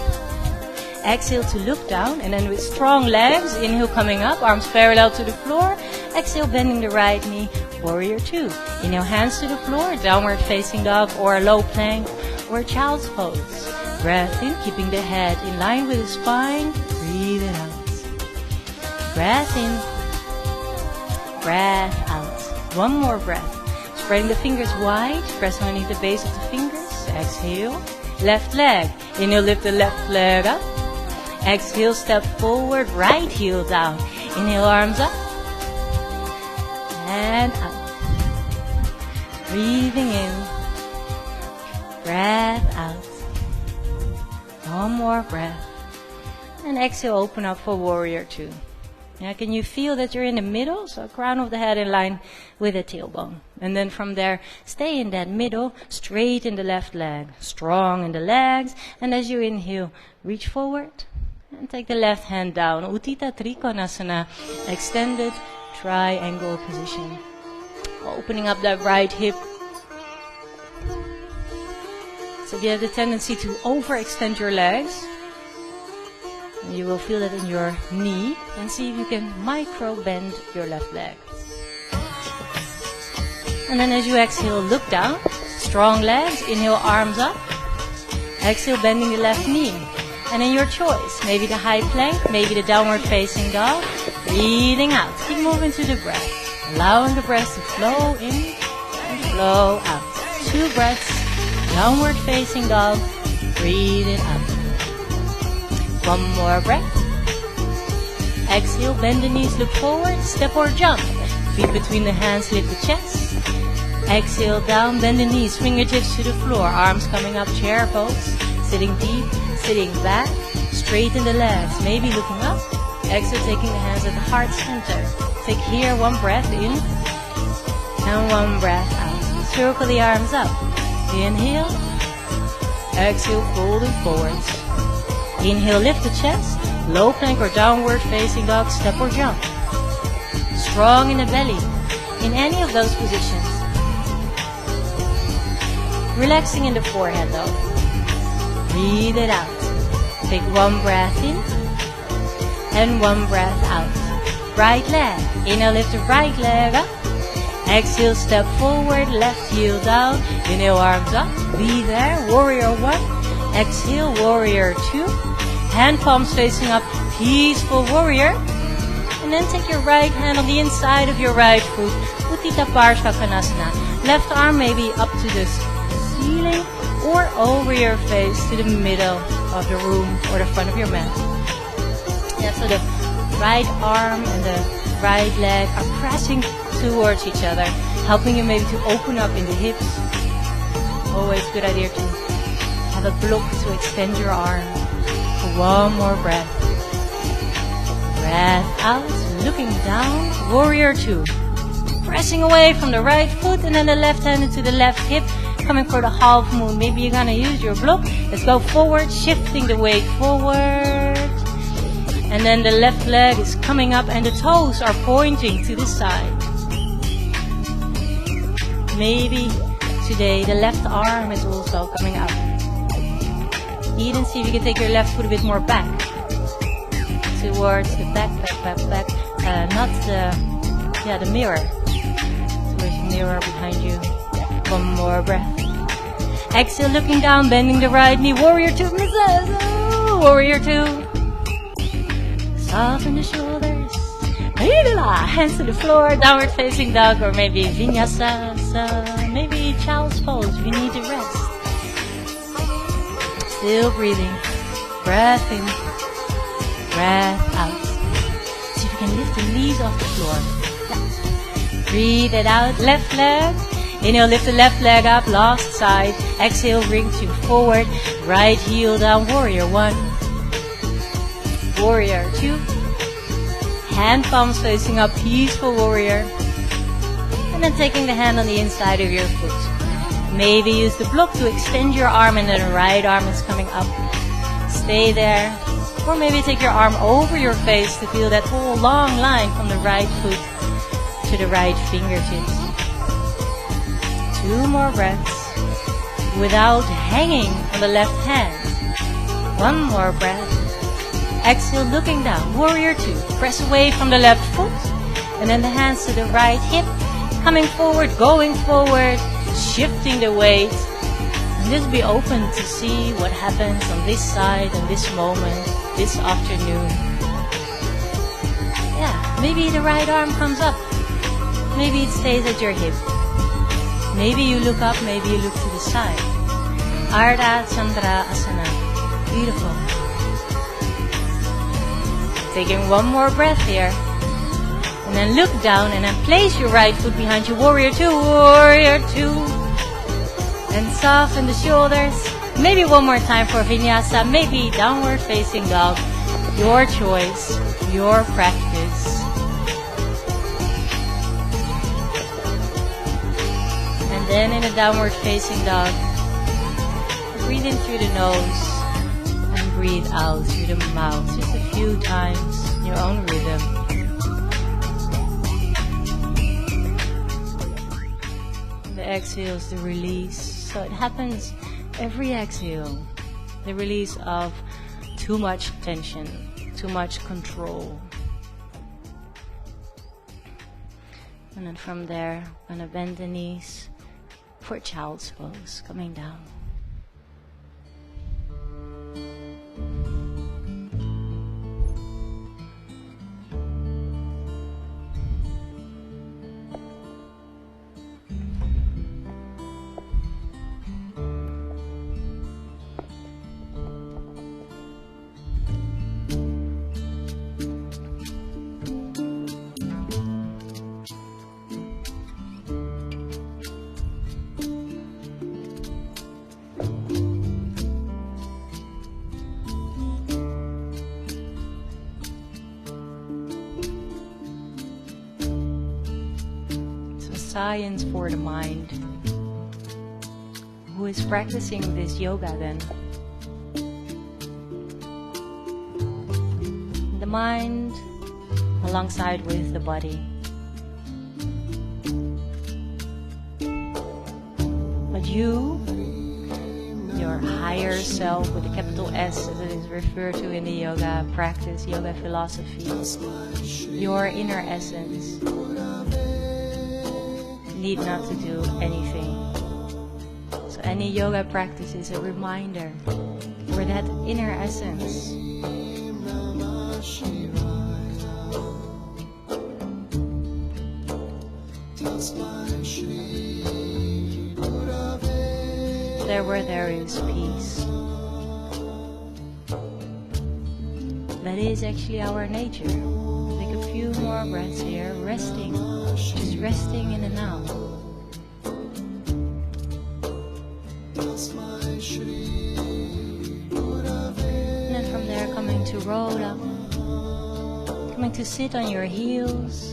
Speaker 1: Exhale to look down, and then with strong legs, inhale coming up, arms parallel to the floor. Exhale, bending the right knee, warrior 2. Inhale, hands to the floor, downward facing dog or a low plank or a child's pose. Breath in, keeping the head in line with the spine. Breathe it out. Breath in. Breath out. One more breath. Spreading the fingers wide. Press underneath the base of the fingers. Exhale. Left leg. Inhale, lift the left leg up. Exhale, step forward. Right heel down. Inhale, arms up. And out. Breathing in. Breath out. One more breath. And exhale, open up for warrior two. Now can you feel that you're in the middle? So crown of the head in line with the tailbone. And then from there, stay in that middle, straight in the left leg. Strong in the legs. And as you inhale, reach forward. And take the left hand down. Utthita Trikonasana. Extended triangle position. Opening up that right hip. So if you have the tendency to overextend your legs, you will feel that in your knee, and see if you can micro bend your left leg. And then as you exhale, look down. Strong legs. Inhale, arms up. Exhale, bending the left knee. And in your choice, maybe the high plank, maybe the downward facing dog. Breathing out. Keep moving to the breath. Allowing the breath to flow in and flow out. 2 breaths. Downward facing dog. Breathe it out. 1 more breath. Exhale, bend the knees, look forward, step or jump. Feet between the hands, lift the chest. Exhale, down, bend the knees, fingertips to the floor, arms coming up, chair pose. Sitting deep, sitting back, straighten the legs, maybe looking up. Exhale, taking the hands at the heart center. Take here 1 breath in and 1 breath out. Circle the arms up. Inhale. Exhale, folding forwards. Inhale, lift the chest. Low plank or downward facing dog, step or jump. Strong in the belly. In any of those positions. Relaxing in the forehead though. Breathe it out. Take 1 breath in and 1 breath out. Right leg. Inhale, lift the right leg up. Exhale, step forward, left heel down. Inhale, arms up. Be there. Warrior 1. Exhale, warrior 2. Hand palms facing up, peaceful warrior. And then take your right hand on the inside of your right foot. Utthita Konasana. Left arm maybe up to the ceiling or over your face to the middle of the room or the front of your mat. Yeah, so the right arm and the right leg are pressing towards each other, helping you maybe to open up in the hips. Always a good idea to have a block to extend your arm. 1 more breath. Breath out, looking down, warrior 2. Pressing away from the right foot and then the left hand into the left hip, coming for the half moon. Maybe you're gonna use your block. Let's go forward, shifting the weight forward. And then the left leg is coming up and the toes are pointing to the side. Maybe today the left arm is also coming up. Even see if you can take your left foot a bit more back. Towards the back. Not the mirror. Towards the mirror behind you. 1 more breath. Exhale, looking down, bending the right knee. Warrior 2. Warrior 2. Soften the shoulders. Hands to the floor, downward facing dog, or maybe vinyasa, maybe child's pose if you need to rest. Still breathing. Breath in, breath out. See if you can lift the knees off the floor. Breathe it out. Left leg. Inhale, lift the left leg up, last side. Exhale, bring to forward. Right heel down, warrior 1. Warrior 2. Hand palms facing up, peaceful warrior. And then taking the hand on the inside of your foot. Maybe use the block to extend your arm and then the right arm is coming up. Stay there. Or maybe take your arm over your face to feel that whole long line from the right foot to the right fingertips. 2 more breaths without hanging on the left hand. 1 more breath. Exhale, looking down. Warrior 2. Press away from the left foot. And then the hands to the right hip. Coming forward, going forward. Shifting the weight. And just be open to see what happens on this side, on this moment, this afternoon. Yeah, maybe the right arm comes up. Maybe it stays at your hip. Maybe you look up, maybe you look to the side. Ardha Chandra Asana. Beautiful. Taking one more breath here. And then look down and then place your right foot behind you. Warrior 2, Warrior 2. And soften the shoulders. Maybe one more time for Vinyasa. Maybe downward facing dog. Your choice, your practice. And then in a downward facing dog, breathe in through the nose and breathe out through the mouth. Just a few times in your own rhythm. The exhale is the release. So it happens every exhale. The release of too much tension, too much control. And then from there, I'm gonna bend the knees for child's pose, coming down. Science for the mind. Who is practicing this yoga then? The mind alongside with the body. But you, your higher self with a capital S as it is referred to in the yoga practice, yoga philosophy, your inner essence, need not to do anything. So any yoga practice is a reminder for that inner essence. There where there is peace. That is actually our nature. Take a few more breaths here, resting. Just resting in the now. And then from there coming to roll up. Coming to sit on your heels.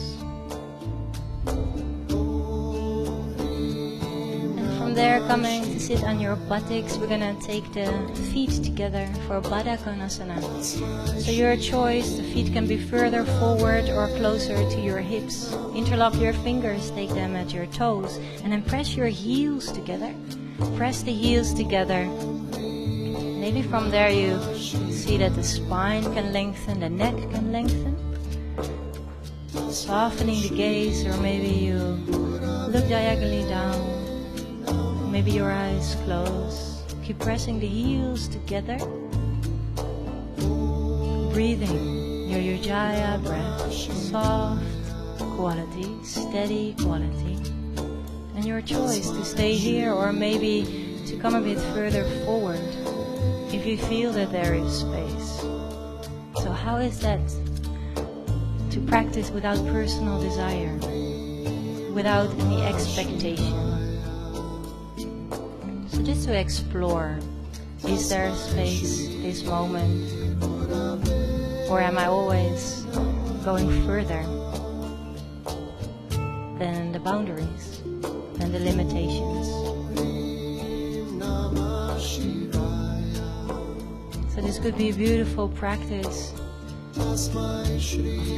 Speaker 1: And from there coming to sit on your buttocks. We're gonna take the feet together for Baddha Konasana. So your choice, the feet can be further forward or closer to your hips. Interlock your fingers, take them at your toes, and then press your heels together. Press the heels together. Maybe from there you see that the spine can lengthen, the neck can lengthen. Softening the gaze, or maybe you look diagonally down. Maybe your eyes close. Keep pressing the heels together. Breathing your Ujjayi breath, soft quality, steady quality. And your choice to stay here or maybe to come a bit further forward if you feel that there is space. So how is that to practice without personal desire, without any expectation? So just to explore, is there space this moment? Or am I always going further than the boundaries and the limitations? So this could be a beautiful practice of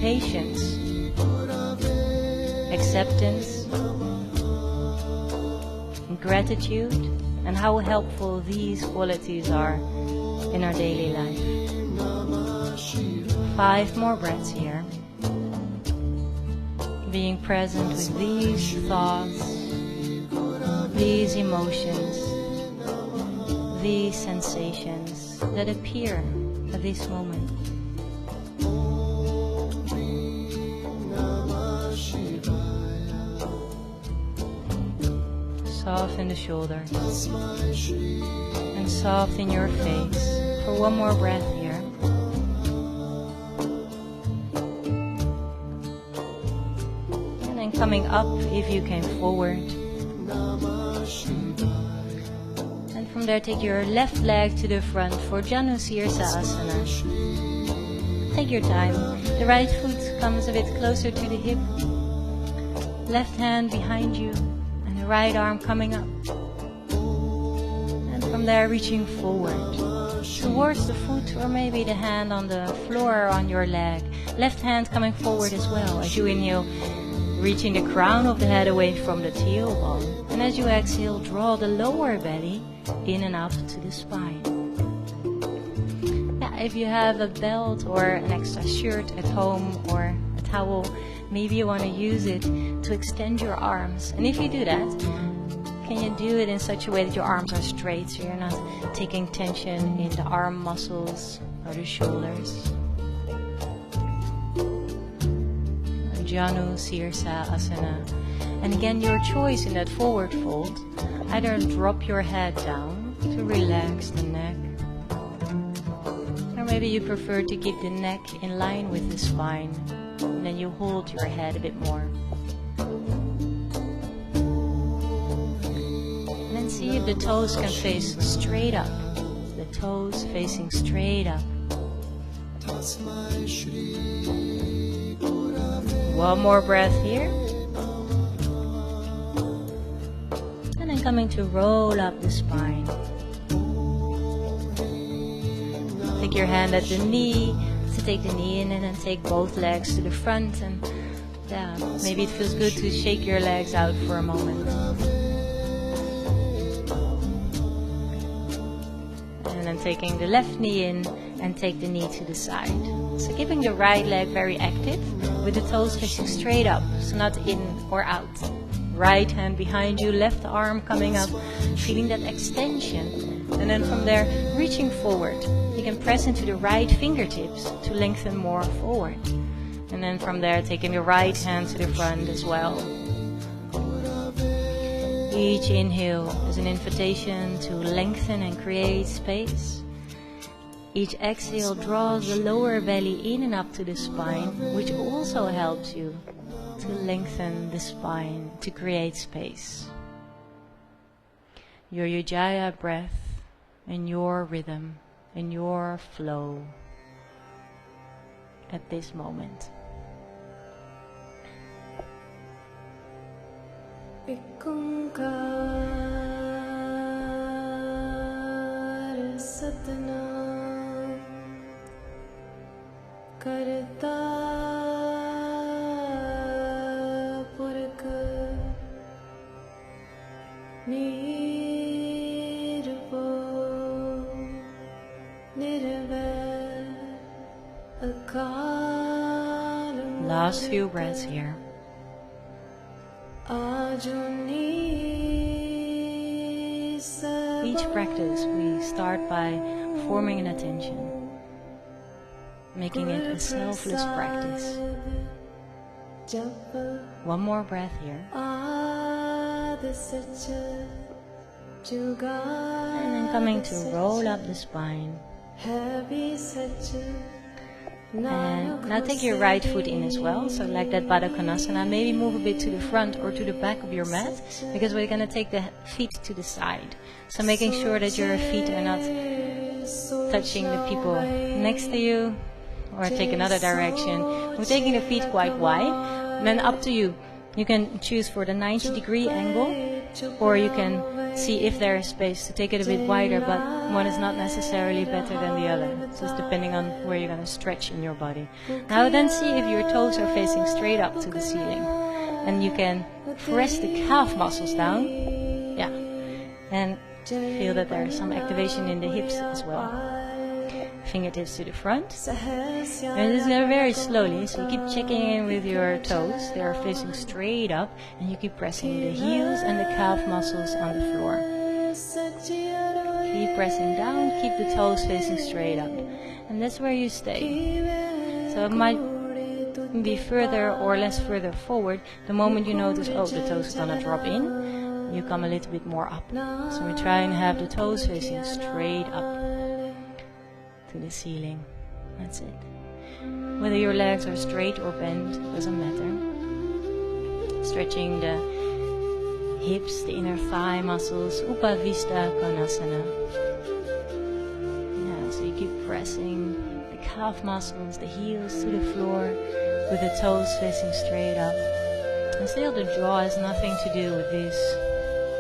Speaker 1: patience, acceptance, and gratitude, and how helpful these qualities are in our daily life. 5 more breaths here. Being present with these thoughts, these emotions, these sensations that appear at this moment. Soften the shoulders and soften your face for one more breath here. And then coming up if you came forward. And from there take your left leg to the front for Janu Sirsasana. Take your time. The right foot comes a bit closer to the hip. Left hand behind you. The right arm coming up, and from there reaching forward towards the foot or maybe the hand on the floor or on your leg. Left hand coming forward as well as you inhale, reaching the crown of the head away from the tailbone, and as you exhale, draw the lower belly in and up to the spine. If you have a belt or an extra shirt at home or a towel, maybe you want to use it to extend your arms. And if you do that, can you do it in such a way that your arms are straight so you're not taking tension in the arm muscles or the shoulders? Janu Sirsasana. And again, your choice in that forward fold. Either drop your head down to relax the neck, or maybe you prefer to keep the neck in line with the spine, and then you hold your head a bit more. And then see if the toes can face straight up. The toes facing straight up. One more breath here. And then coming to roll up the spine. Take your hand at the knee. So take the knee in and then take both legs to the front, and maybe it feels good to shake your legs out for a moment. And then taking the left knee in and take the knee to the side. So keeping the right leg very active with the toes facing straight up, so not in or out. Right hand behind you, left arm coming up, feeling that extension. And then from there, reaching forward. You can press into the right fingertips to lengthen more forward. And then from there, taking the right hand to the front as well. Each inhale is an invitation to lengthen and create space. Each exhale draws the lower belly in and up to the spine, which also helps you to lengthen the spine, to create space. Your Ujjayi breath in your rhythm, in your flow at this moment.
Speaker 2: Ekankar Satnam Karta Purkha Nirvo Nirvair Akalam.
Speaker 1: Last few breaths here. Each practice we start by forming an attention, making it a selfless practice. One more breath here. And then coming to roll up the spine. And now take your right foot in as well, so like that Baddha Konasana. Maybe move a bit to the front or to the back of your mat, because we're going to take the feet to the side. So making sure that your feet are not touching the people next to you, or take another direction. We're taking the feet quite wide, and then up to you. You can choose for the 90-degree angle, or you can see if there is space to take it a bit wider, but one is not necessarily better than the other, just depending on where you're going to stretch in your body. Now then see if your toes are facing straight up to the ceiling, and you can press the calf muscles down, and feel that there is some activation in the hips as well. Fingertips to the front, and this is very slowly, so you keep checking in with your toes. They are facing straight up, and you keep pressing the heels and the calf muscles on the floor. Keep pressing down, keep the toes facing straight up. And that's where you stay. So it might be further or less further forward. The moment you notice, oh, the toes are gonna drop in, you come a little bit more up. So we try and have the toes facing straight up to the ceiling. That's it. Whether your legs are straight or bent, doesn't matter. Stretching the hips, the inner thigh muscles, Upavista Konasana. Yeah, so you keep pressing the calf muscles, the heels to the floor with the toes facing straight up. And still the jaw has nothing to do with this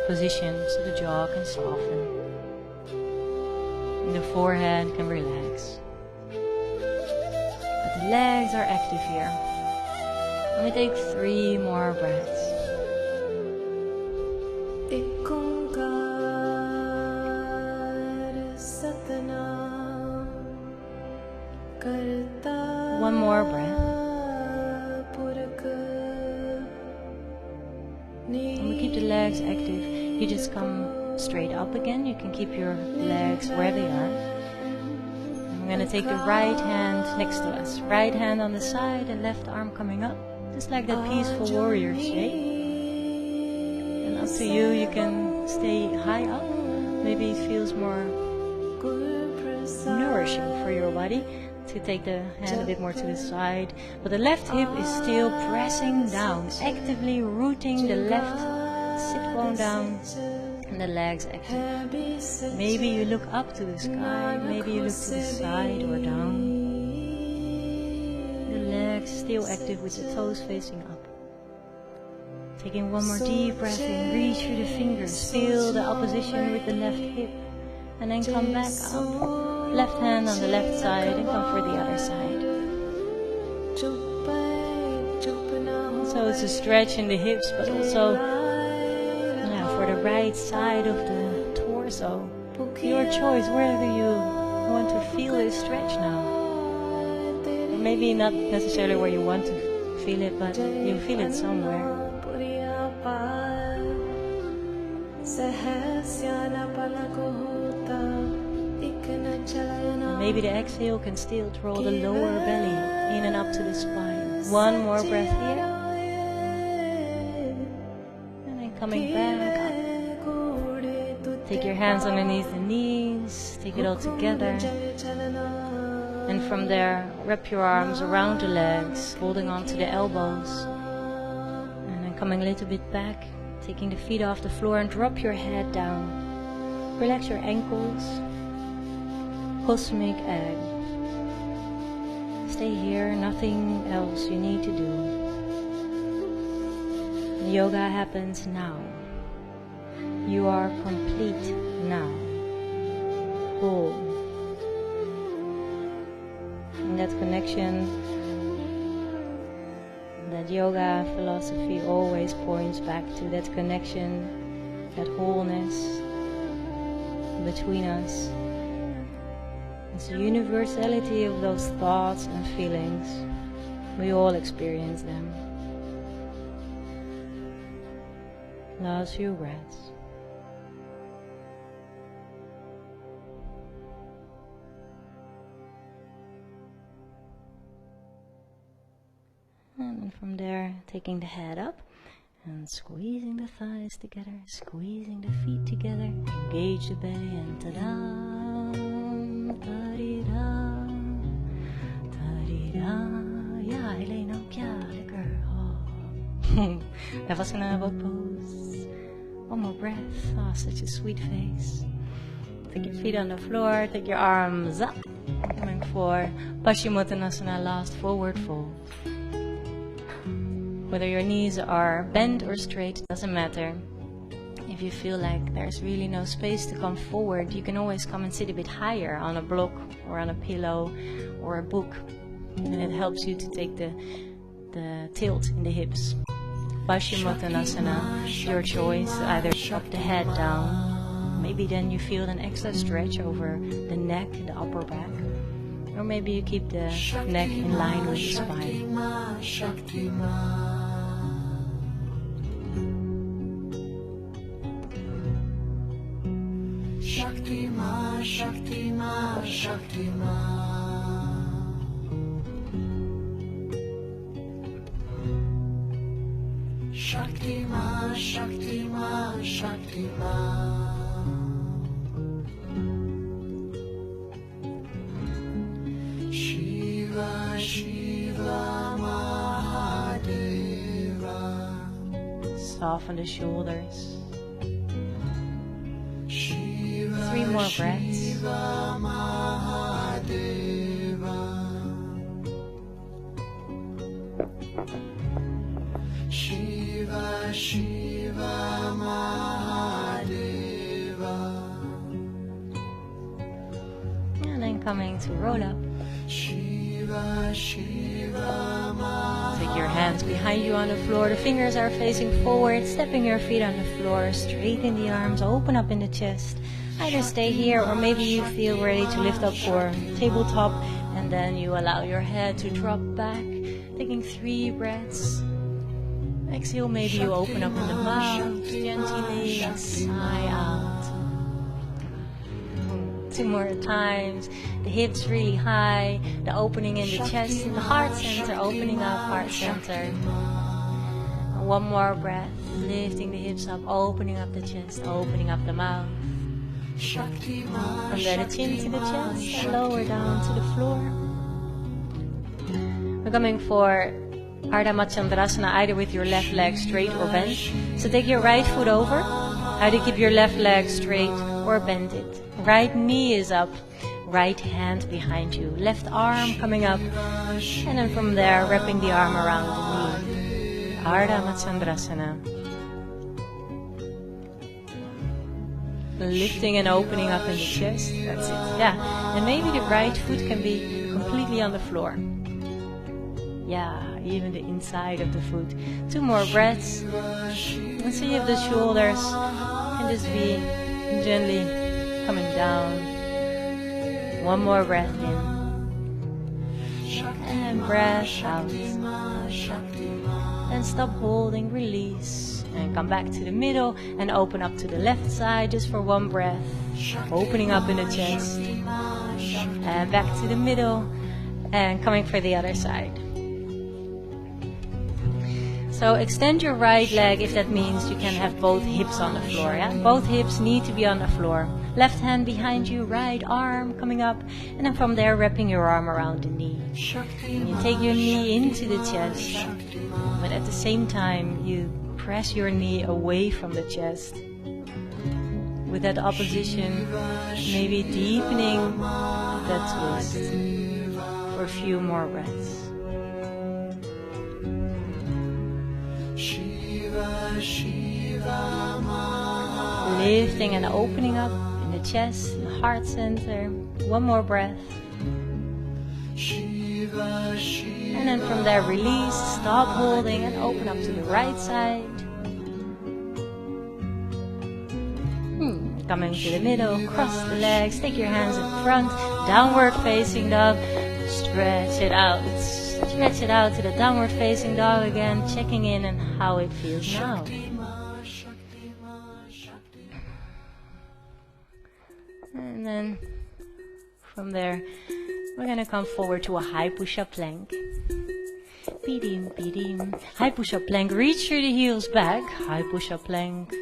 Speaker 1: position, so the jaw can soften. And the forehead can relax. But the legs are active here. Let me take 3 more breaths. One more breath. And we keep the legs active. You just come straight up again. You can keep your legs where they are. I'm going to take the right hand next to us. Right hand on the side and left arm coming up. Just like that peaceful warrior shape. And up to you, you can stay high up. Maybe it feels more nourishing for your body to take the hand a bit more to the side. But the left hip is still pressing down, actively rooting the left sit bone down and the legs active. Maybe you look up to the sky, maybe you look to the side or down. The legs still active with the toes facing up. Taking one more deep breath in, reach through the fingers, feel the opposition with the left hip, and then come back up. Left hand on the left side and come for the other side. So it's a stretch in the hips, but also for the right side of the torso. Your choice, whether you want to feel this stretch now. Or maybe not necessarily where you want to feel it, but you feel it somewhere. Maybe the exhale can still draw the lower belly in and up to the spine. One more breath here. And then coming back up. Take your hands underneath the knees. Take it all together. And from there, wrap your arms around the legs, holding on to the elbows. And then coming a little bit back. Taking the feet off the floor and drop your head down. Relax your ankles. Cosmic egg. Stay here, nothing else you need to do. Yoga happens now. You are complete now. Whole. And that connection, that yoga philosophy always points back to, that connection, that wholeness between us. It's the universality of those thoughts and feelings. We all experience them. Last few breaths. And then from there, taking the head up and squeezing the thighs together, squeezing the feet together, engage the belly, and ta-da! Ta-di-da, ta-di-da. Ja, Helene ook, ja, lekker. Oh. Dat was een boat pose. One more breath. Oh, such a sweet face. Take your feet on the floor, take your arms up. Coming for Paschimottanasana, last forward fold. Whether your knees are bent or straight, doesn't matter. If you feel like there's really no space to come forward, you can always come and sit a bit higher on a block or on a pillow or a book. And it helps you to take the tilt in the hips. Paschimottanasana, your choice, either drop the head down. Maybe then you feel an extra stretch over the neck, the upper back. Or maybe you keep the neck in line with the spine. Shakti
Speaker 2: Shaktiman, Shaktiman, Shaktiman. Shiva, Shiva, Mahadeva.
Speaker 1: Soften the shoulders.
Speaker 2: Shiva,
Speaker 1: 3 more breaths.
Speaker 2: Shiva, Mahadeva. Shiva, Shiva, Mahadeva.
Speaker 1: And then coming to roll up.
Speaker 2: Shiva, Shiva, Mahadeva.
Speaker 1: Take your hands behind you on the floor. The fingers are facing forward, stepping your feet on the floor. Straighten the arms, open up in the chest. Either stay here or maybe you feel ready to lift up for tabletop. And then you allow your head to drop back. Taking 3 breaths. Exhale, maybe you open up in the mouth. Gently sigh out. 2 more times. The hips really high. The opening in the chest. The heart center opening up. Heart center. And 1 more breath. Lifting the hips up. Opening up the chest. Opening up the mouth. From there the chin to the chest. And lower down to the floor. We're coming for Ardha Matsyendrasana either with your left leg straight or bent. So take your right foot over. Either keep your left leg straight or bend it. Right knee is up. Right hand behind you. Left arm coming up. And then from there, wrapping the arm around the knee. Ardha Matsyendrasana. Lifting and opening up in the chest. That's it. Yeah. And maybe the right foot can be completely on the floor. Yeah, even the inside of the foot. 2 more breaths. And see if the shoulders can just be gently coming down. 1 more breath in. And breath out. And stop holding, release. And come back to the middle and open up to the left side just for 1 breath. Opening up in the chest. And back to the middle. And coming for the other side. So extend your right leg if that means you can have both hips on the floor. Yeah? Both hips need to be on the floor. Left hand behind you, right arm coming up. And then from there wrapping your arm around the knee. And you take your knee into the chest. But at the same time you press your knee away from the chest. With that opposition, maybe deepening that twist for a few more breaths. Lifting and opening up in the chest, the heart center. 1 more breath. And then from there release, stop holding and open up to the right side. Coming to the middle, cross the legs, take your hands in front, downward facing dog. Stretch it out. Stretch it out to the downward facing dog again, checking in on how it feels now. And then from there, we're going to come forward to a high push-up plank. Pidim, pidim. High push-up plank. Reach through the heels back. High push-up plank.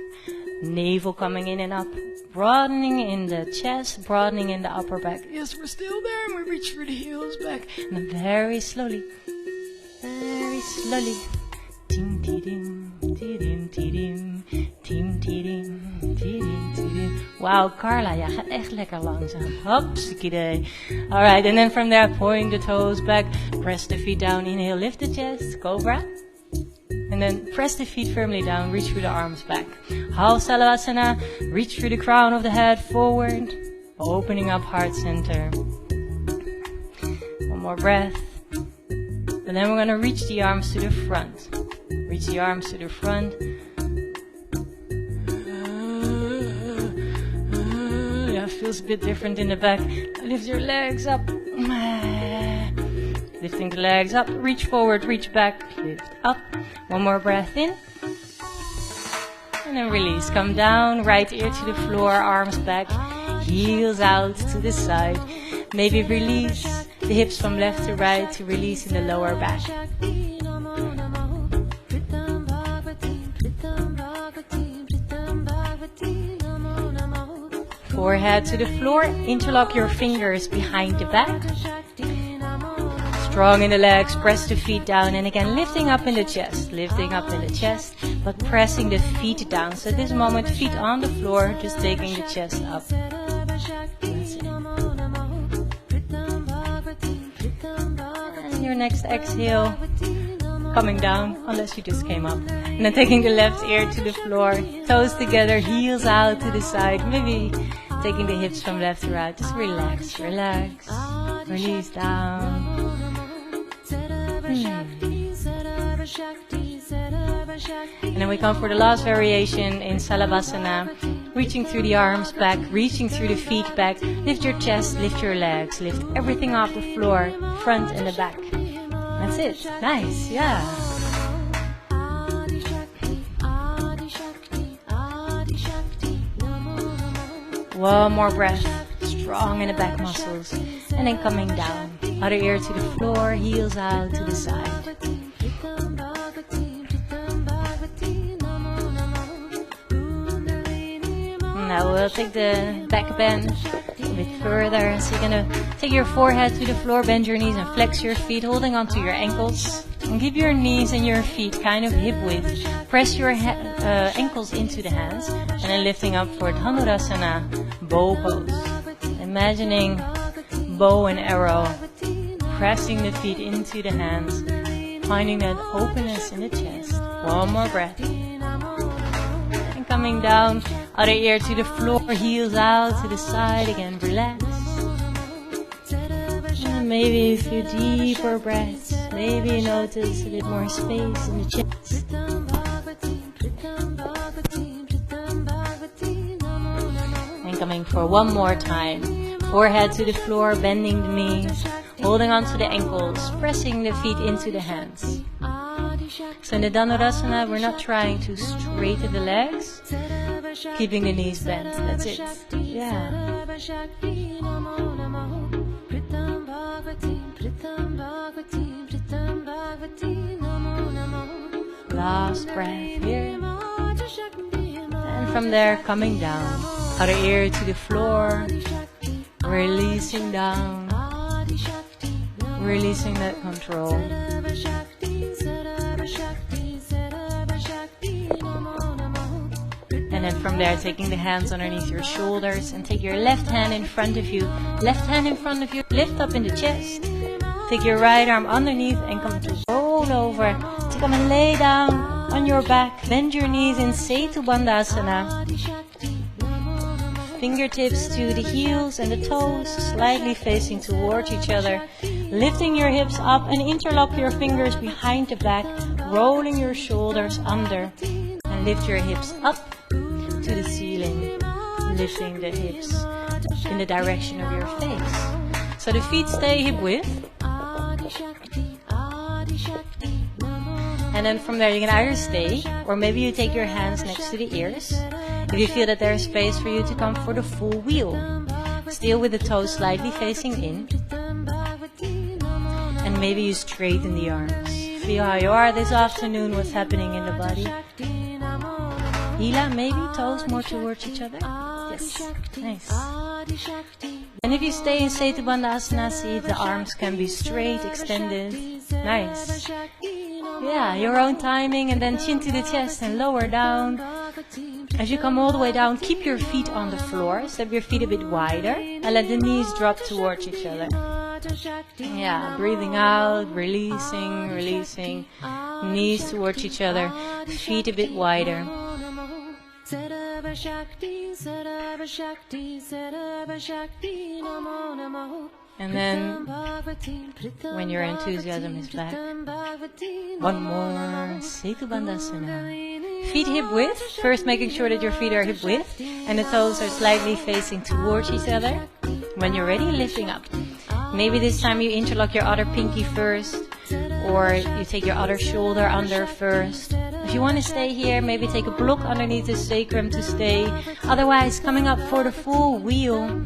Speaker 1: Navel coming in and up. Broadening in the chest, broadening in the upper back. Yes, we're still there and we reach through the heels back. And then very slowly. Very slowly. Tim, tidim, tidim, tidim. Tim, tidim, tidim, tidim. Wow, Carla, ja, gaat echt lekker langzaam. Hopsikidee. Alright, and then from there, point the toes back. Press the feet down. Inhale, lift the chest. Cobra. And then press the feet firmly down. Reach through the arms back. Halsalavasana. Reach through the crown of the head forward. Opening up heart center. 1 more breath. And then we're going to reach the arms to the front. Reach the arms to the front. Yeah, feels a bit different in the back. Lift your legs up. Lifting the legs up. Reach forward, reach back. Lift up. 1 more breath in. And then release. Come down. Right ear to the floor. Arms back. Heels out to the side. Maybe release the hips from left to right to release in the lower back. Forehead to the floor. Interlock your fingers behind the back. Strong in the legs, press the feet down, and again lifting up in the chest, but pressing the feet down. So at this moment, feet on the floor, just taking the chest up. That's it. And your next exhale, coming down, unless you just came up. And then taking the left ear to the floor, toes together, heels out to the side, maybe taking the hips from left to right. Just relax, release down. And then we come for the last variation in Salavasana, reaching through the arms back, reaching through the feet back. Lift your chest, lift your legs, lift everything off the floor, front and the back. That's it. Nice, yeah. One more breath, strong in the back muscles, and then coming down. Other ear to the floor, heels out to the side. Now we'll take the back bend a bit further. So you're going to take your forehead to the floor, bend your knees and flex your feet, holding onto your ankles. And keep your knees and your feet kind of hip width. Press your ankles into the hands. And then lifting up for Dhanurasana, bow pose. Imagining bow and arrow. Pressing the feet into the hands. Finding that openness in the chest. One more breath. And coming down. Other ear to the floor, heels out to the side. Again, relax. And maybe a few deeper breaths. Maybe notice a bit more space in the chest. And coming for one more time. Forehead to the floor, bending the knees. Holding onto the ankles, pressing the feet into the hands. So in the Dhanurasana, we're not trying to straighten the legs. Keeping the knees bent, that's it. Yeah. Last breath here. And from there, coming down. Other ear to the floor. Releasing down. Releasing that control. And then from there, taking the hands underneath your shoulders and take your left hand in front of you. Left hand in front of you, lift up in the chest. Take your right arm underneath and come to roll over. To come and lay down on your back. Bend your knees in Setu Bandhasana. Fingertips to the heels and the toes, slightly facing towards each other. Lifting your hips up and interlock your fingers behind the back. Rolling your shoulders under. And lift your hips up to the ceiling, lifting the hips in the direction of your face. So the feet stay hip width. And then from there you can either stay, or maybe you take your hands next to the ears. If you feel that there is space for you to come for the full wheel. Still with the toes slightly facing in. And maybe you straighten the arms. Feel how you are this afternoon, what's happening in the body. Hila, maybe toes more towards each other. Yes, nice. And if you stay in Setu Bandhasana, see if the arms can be straight, extended. Nice. Yeah, your own timing, and then chin to the chest and lower down. As you come all the way down, keep your feet on the floor. Step your feet a bit wider and let the knees drop towards each other. Yeah, breathing out, releasing, releasing. Knees towards each other, feet a bit wider. And then, when your enthusiasm is back, one more Setu Bandhasana. Feet hip width. First making sure that your feet are hip width and the toes are slightly facing towards each other. When you're ready, lifting up. Maybe this time you interlock your other pinky first, or you take your other shoulder under first. If you want to stay here, maybe take a block underneath the sacrum to stay. Otherwise, coming up for the full wheel,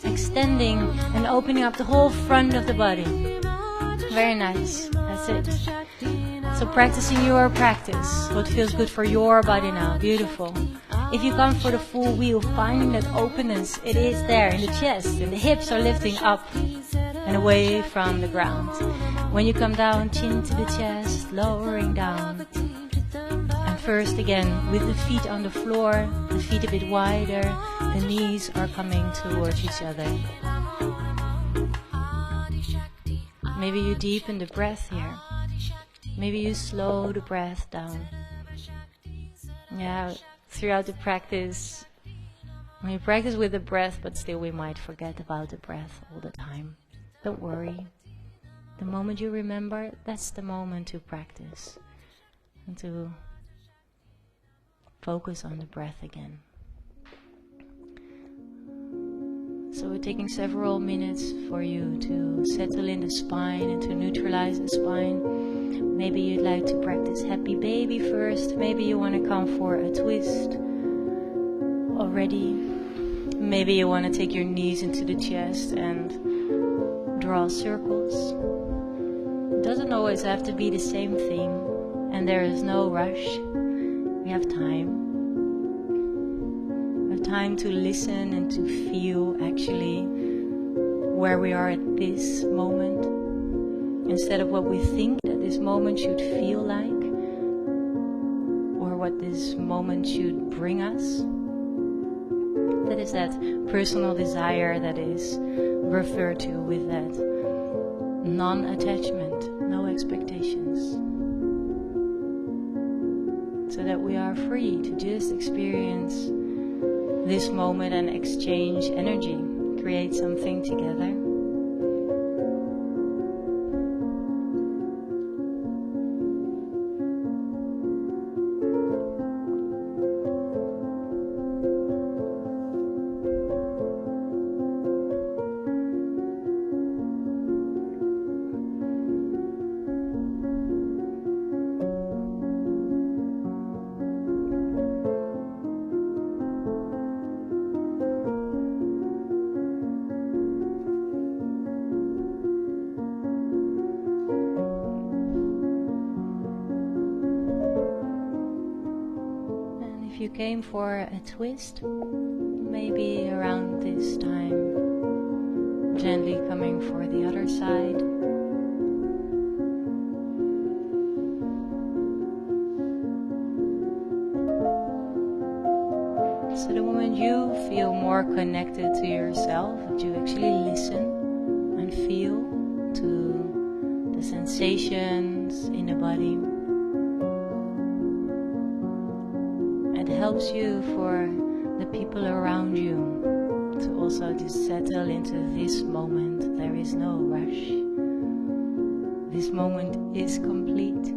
Speaker 1: extending and opening up the whole front of the body. Very nice. That's it. So practicing your practice. What feels good for your body now. Beautiful. If you come for the full wheel, finding that openness, it is there in the chest, and the hips are lifting up and away from the ground. When you come down, chin to the chest, lowering down. And first again, with the feet on the floor, the feet a bit wider, the knees are coming towards each other. Maybe you deepen the breath here. Maybe you slow the breath down. Yeah, throughout the practice, we practice with the breath, but still we might forget about the breath all the time. Don't worry. The moment you remember, that's the moment to practice and to focus on the breath again. So we're taking several minutes for you to settle in the spine and to neutralize the spine. Maybe you'd like to practice happy baby first. Maybe you want to come for a twist already. Maybe you want to take your knees into the chest and draw circles. It doesn't always have to be the same thing, and there is no rush. We have time. We have time to listen and to feel actually where we are at this moment, instead of what we think that this moment should feel like, or what this moment should bring us. That is that personal desire that is referred to with that non-attachment, no expectations. So that we are free to just experience this moment and exchange energy, create something together. You came for a twist, maybe around this time, gently coming for the other side. So the moment you feel more connected to yourself, that you actually listen and feel to the sensations in the body. It helps you for the people around you to also just settle into this moment. There is no rush. This moment is complete.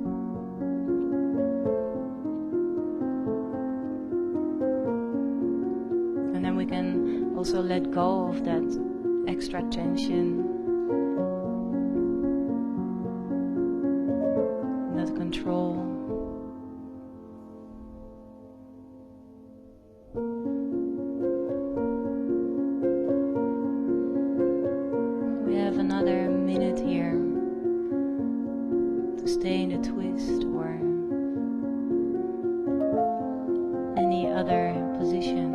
Speaker 1: And then we can also let go of that extra tension, that control. Another minute here to stay in the twist or any other position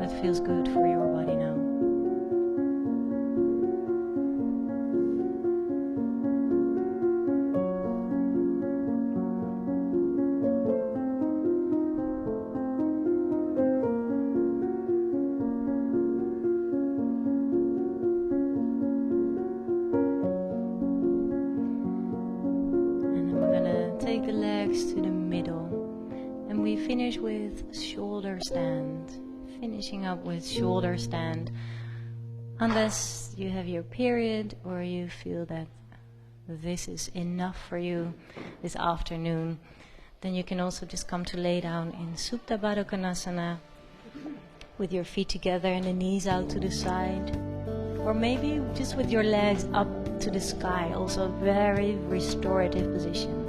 Speaker 1: that feels good for your body now. Take the legs to the middle, and we finish with shoulder stand. Finishing up with shoulder stand, unless you have your period or you feel that this is enough for you this afternoon, then you can also just come to lay down in Supta Baddha Konasana with your feet together and the knees out to the side, or maybe just with your legs up to the sky, also a very restorative position.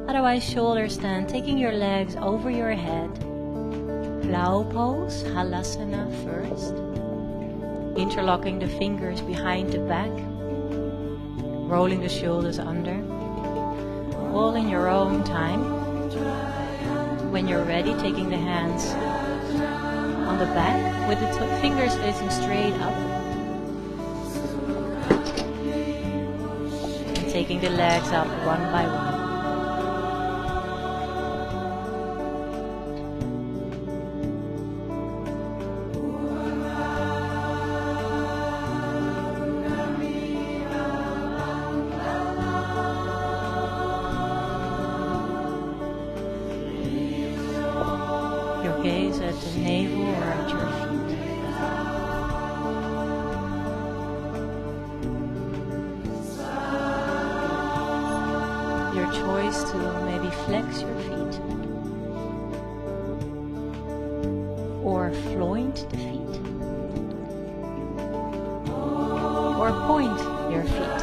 Speaker 1: Otherwise, shoulder stand, taking your legs over your head. Plow pose, halasana first. Interlocking the fingers behind the back. Rolling the shoulders under. All in your own time. when you're ready, taking the hands on the back with the fingers facing straight up. And taking the legs up one by one. Gaze at the navel or at your feet. Your choice to maybe flex your feet or floint the feet or point your feet.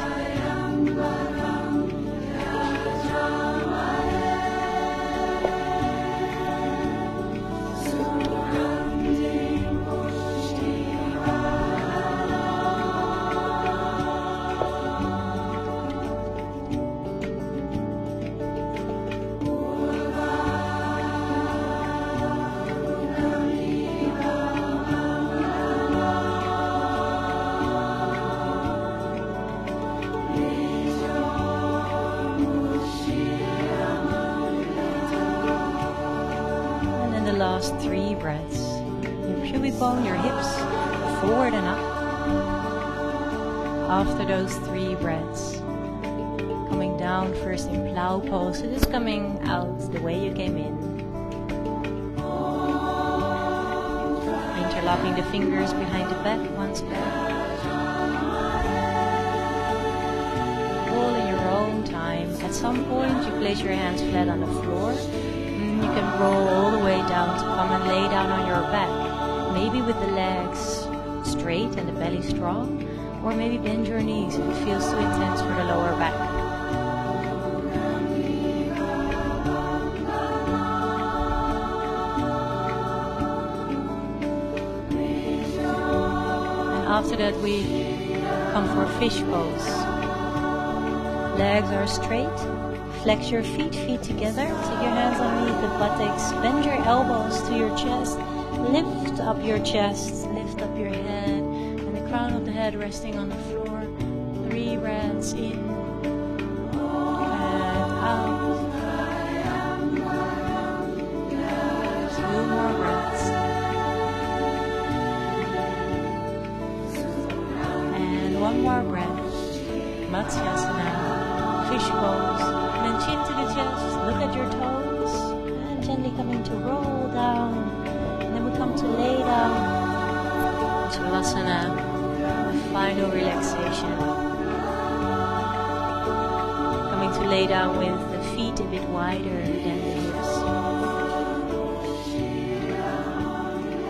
Speaker 1: Last 3 breaths. Your pubic bone, your hips forward and up. After those 3 breaths, coming down first in plow pose, so just coming out the way you came in. Interlocking the fingers behind the back once more. All in your own time. At some point you place your hands flat on the floor. You can roll all the way down to come and lay down on your back. Maybe with the legs straight and the belly strong, or maybe bend your knees if it feels too intense for the lower back. And after that we come for fish pose. Legs are straight. Flex your feet together. Take your hands underneath the buttocks. Bend your elbows to your chest. Lift up your chest. Lift up your head. And the crown of the head resting on the floor. 3 breaths in and out. 2 more breaths. And 1 more breath. Matsyasana. Fish pose. And then chin to the chest, look at your toes, and gently coming to roll down. And then we come to lay down. Shavasana, the final relaxation. Coming to lay down with the feet a bit wider than the hips.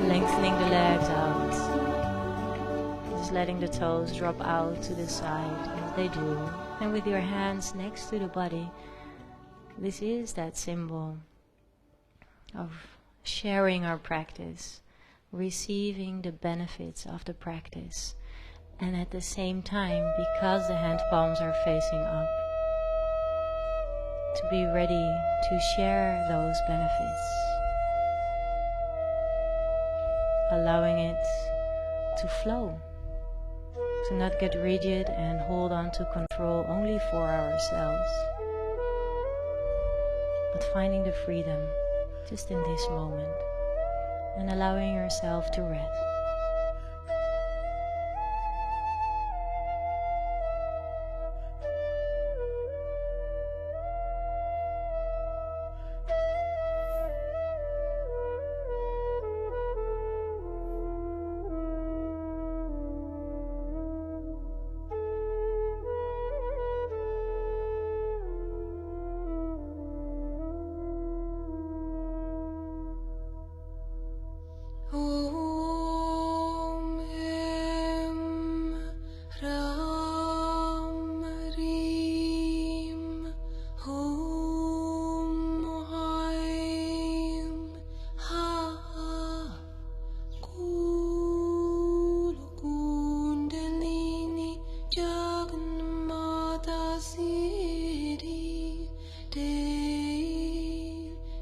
Speaker 1: Lengthening the legs out. Just letting the toes drop out to the side as they do. And with your hands next to the body, this is that symbol of sharing our practice, receiving the benefits of the practice, and at the same time, because the hand palms are facing up, to be ready to share those benefits, allowing it to flow. To not get rigid and hold on to control only for ourselves, but finding the freedom just in this moment and allowing yourself to rest.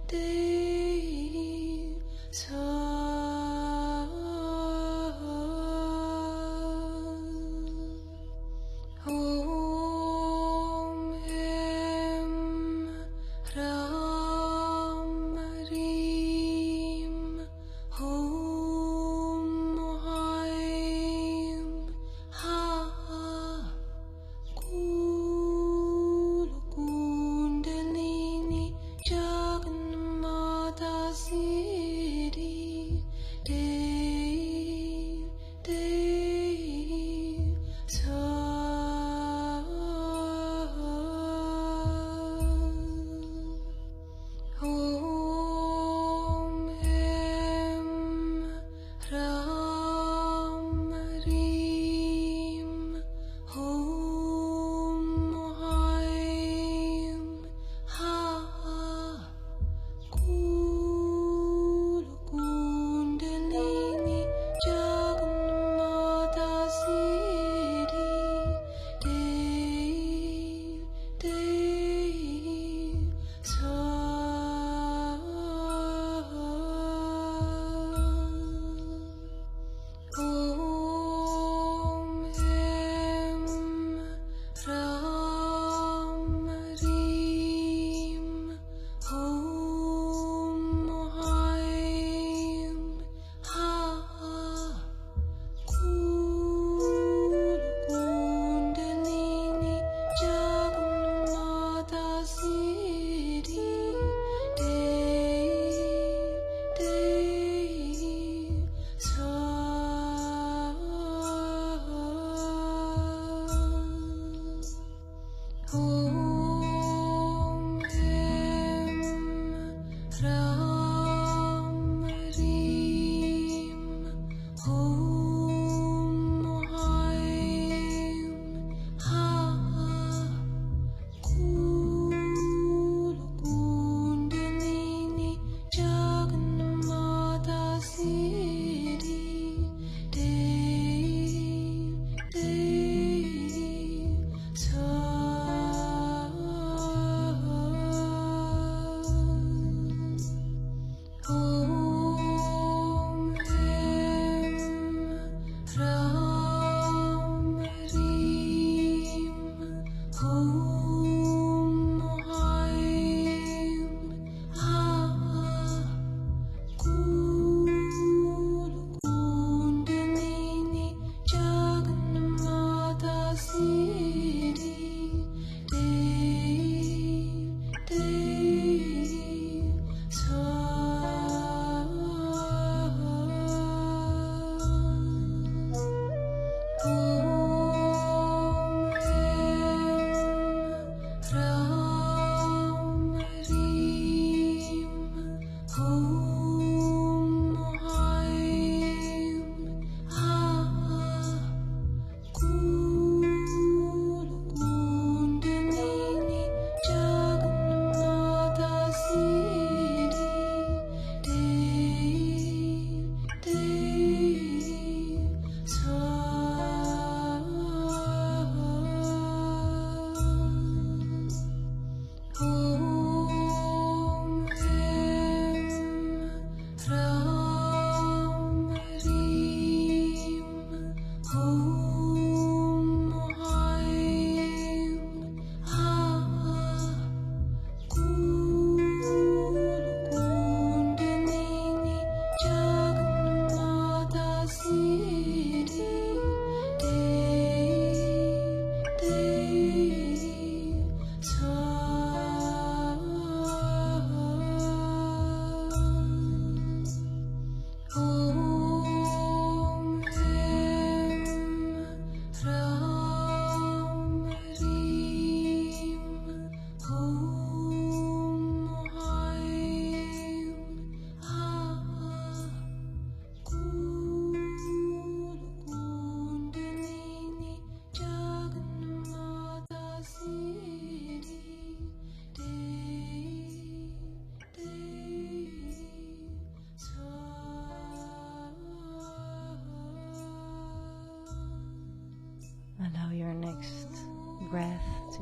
Speaker 2: Day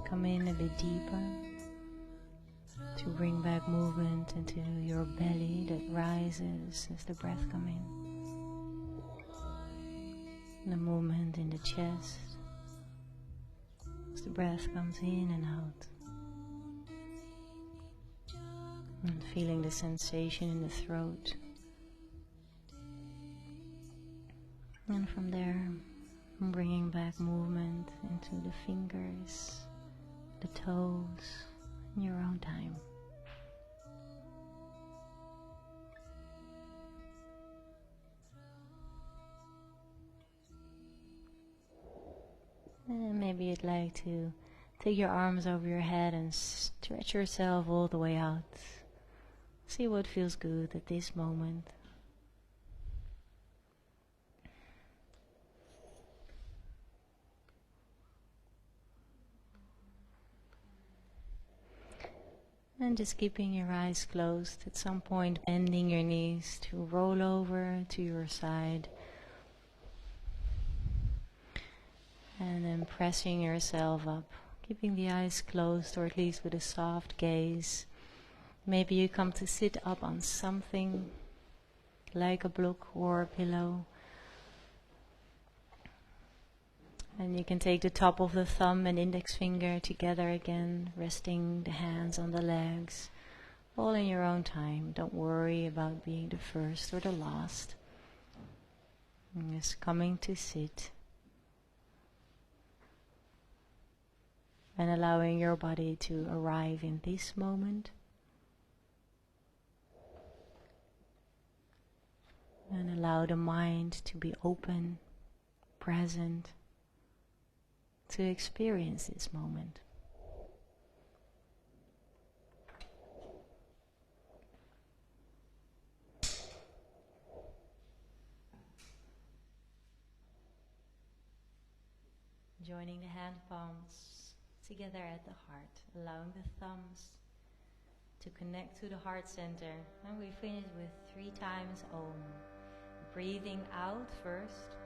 Speaker 1: come in a bit deeper to bring back movement into your belly that rises as the breath comes in. The movement in the chest as the breath comes in and out. And feeling the sensation in the throat. And from there, bringing back movement into the fingers, the toes, in your own time. And maybe you'd like to take your arms over your head and stretch yourself all the way out. See what feels good at this moment. And just keeping your eyes closed, at some point bending your knees to roll over to your side. And then pressing yourself up, keeping the eyes closed or at least with a soft gaze. Maybe you come to sit up on something like a block or a pillow. And you can take the top of the thumb and index finger together again, resting the hands on the legs, all in your own time. Don't worry about being the first or the last. And just coming to sit. And allowing your body to arrive in this moment. And allow the mind to be open, present, to experience this moment. Joining the hand palms together at the heart, allowing the thumbs to connect to the heart center. And we finish with 3 times Om. Breathing out first.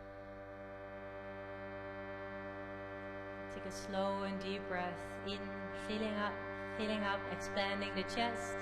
Speaker 1: Take a slow and deep breath in, filling up, expanding the chest.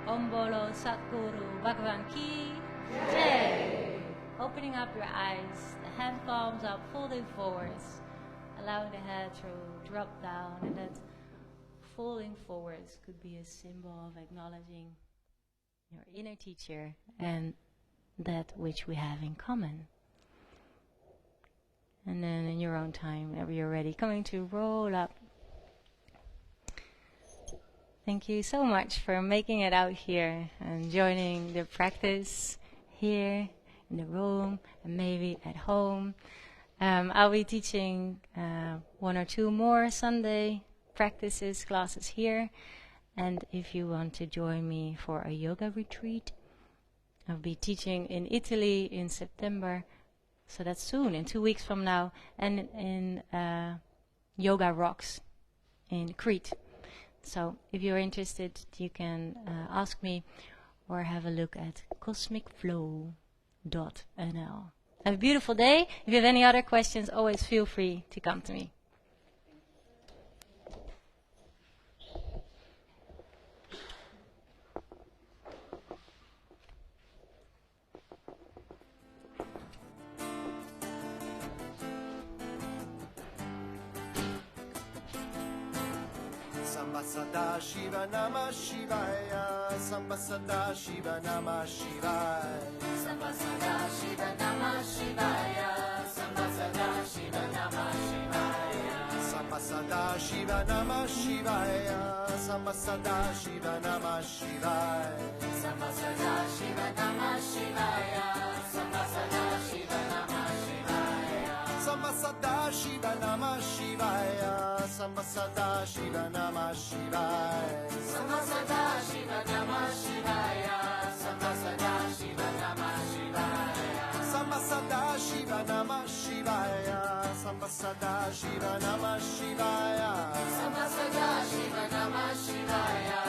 Speaker 1: Om Bolo Satguru Bhagavan Ki Jai. Opening up your eyes, the hand palms up, folding forwards, allowing the head to drop down, and that folding forwards could be a symbol of acknowledging your inner teacher and that which we have in common. And then in your own time, whenever you're ready, coming to roll up. Thank you so much for making it out here and joining the practice here in the room and maybe at home. I'll be teaching 1 or 2 more Sunday practices, classes here. And if you want to join me for a yoga retreat, I'll be teaching in Italy in September. So that's soon, in 2 weeks from now. And in Yoga Rocks in Crete. So if you're interested, you can ask me or have a look at cosmicflow.nl. Have a beautiful day. If you have any other questions, always feel free to come to me.
Speaker 2: Samba Sadashiva Namah Shivaya, Samba Sadashiva Namah Shivaya,
Speaker 3: Samba Sadashiva Namah Shivaya, Samba Sadashiva Namah Shivaya,
Speaker 2: Samba Sadashiva Namah Shivaya, Samba Sadashiva Namah Shivaya,
Speaker 3: Samba Sadashiva Namah Shivaya, Samba Sadashiva Namah Shivaya,
Speaker 2: Samba Sadashiva Namah Shivaya, Samba Sadashiva Namah Shivaya,
Speaker 3: Samba Sadashiva Namah Shivaya, Samba Sadashiva Namah Shivaya,
Speaker 2: Samba Sadashiva Namah Shivaya, Samba Sadashiva Namah Shivaya,
Speaker 3: Samba Sadashiva Namah Shivaya,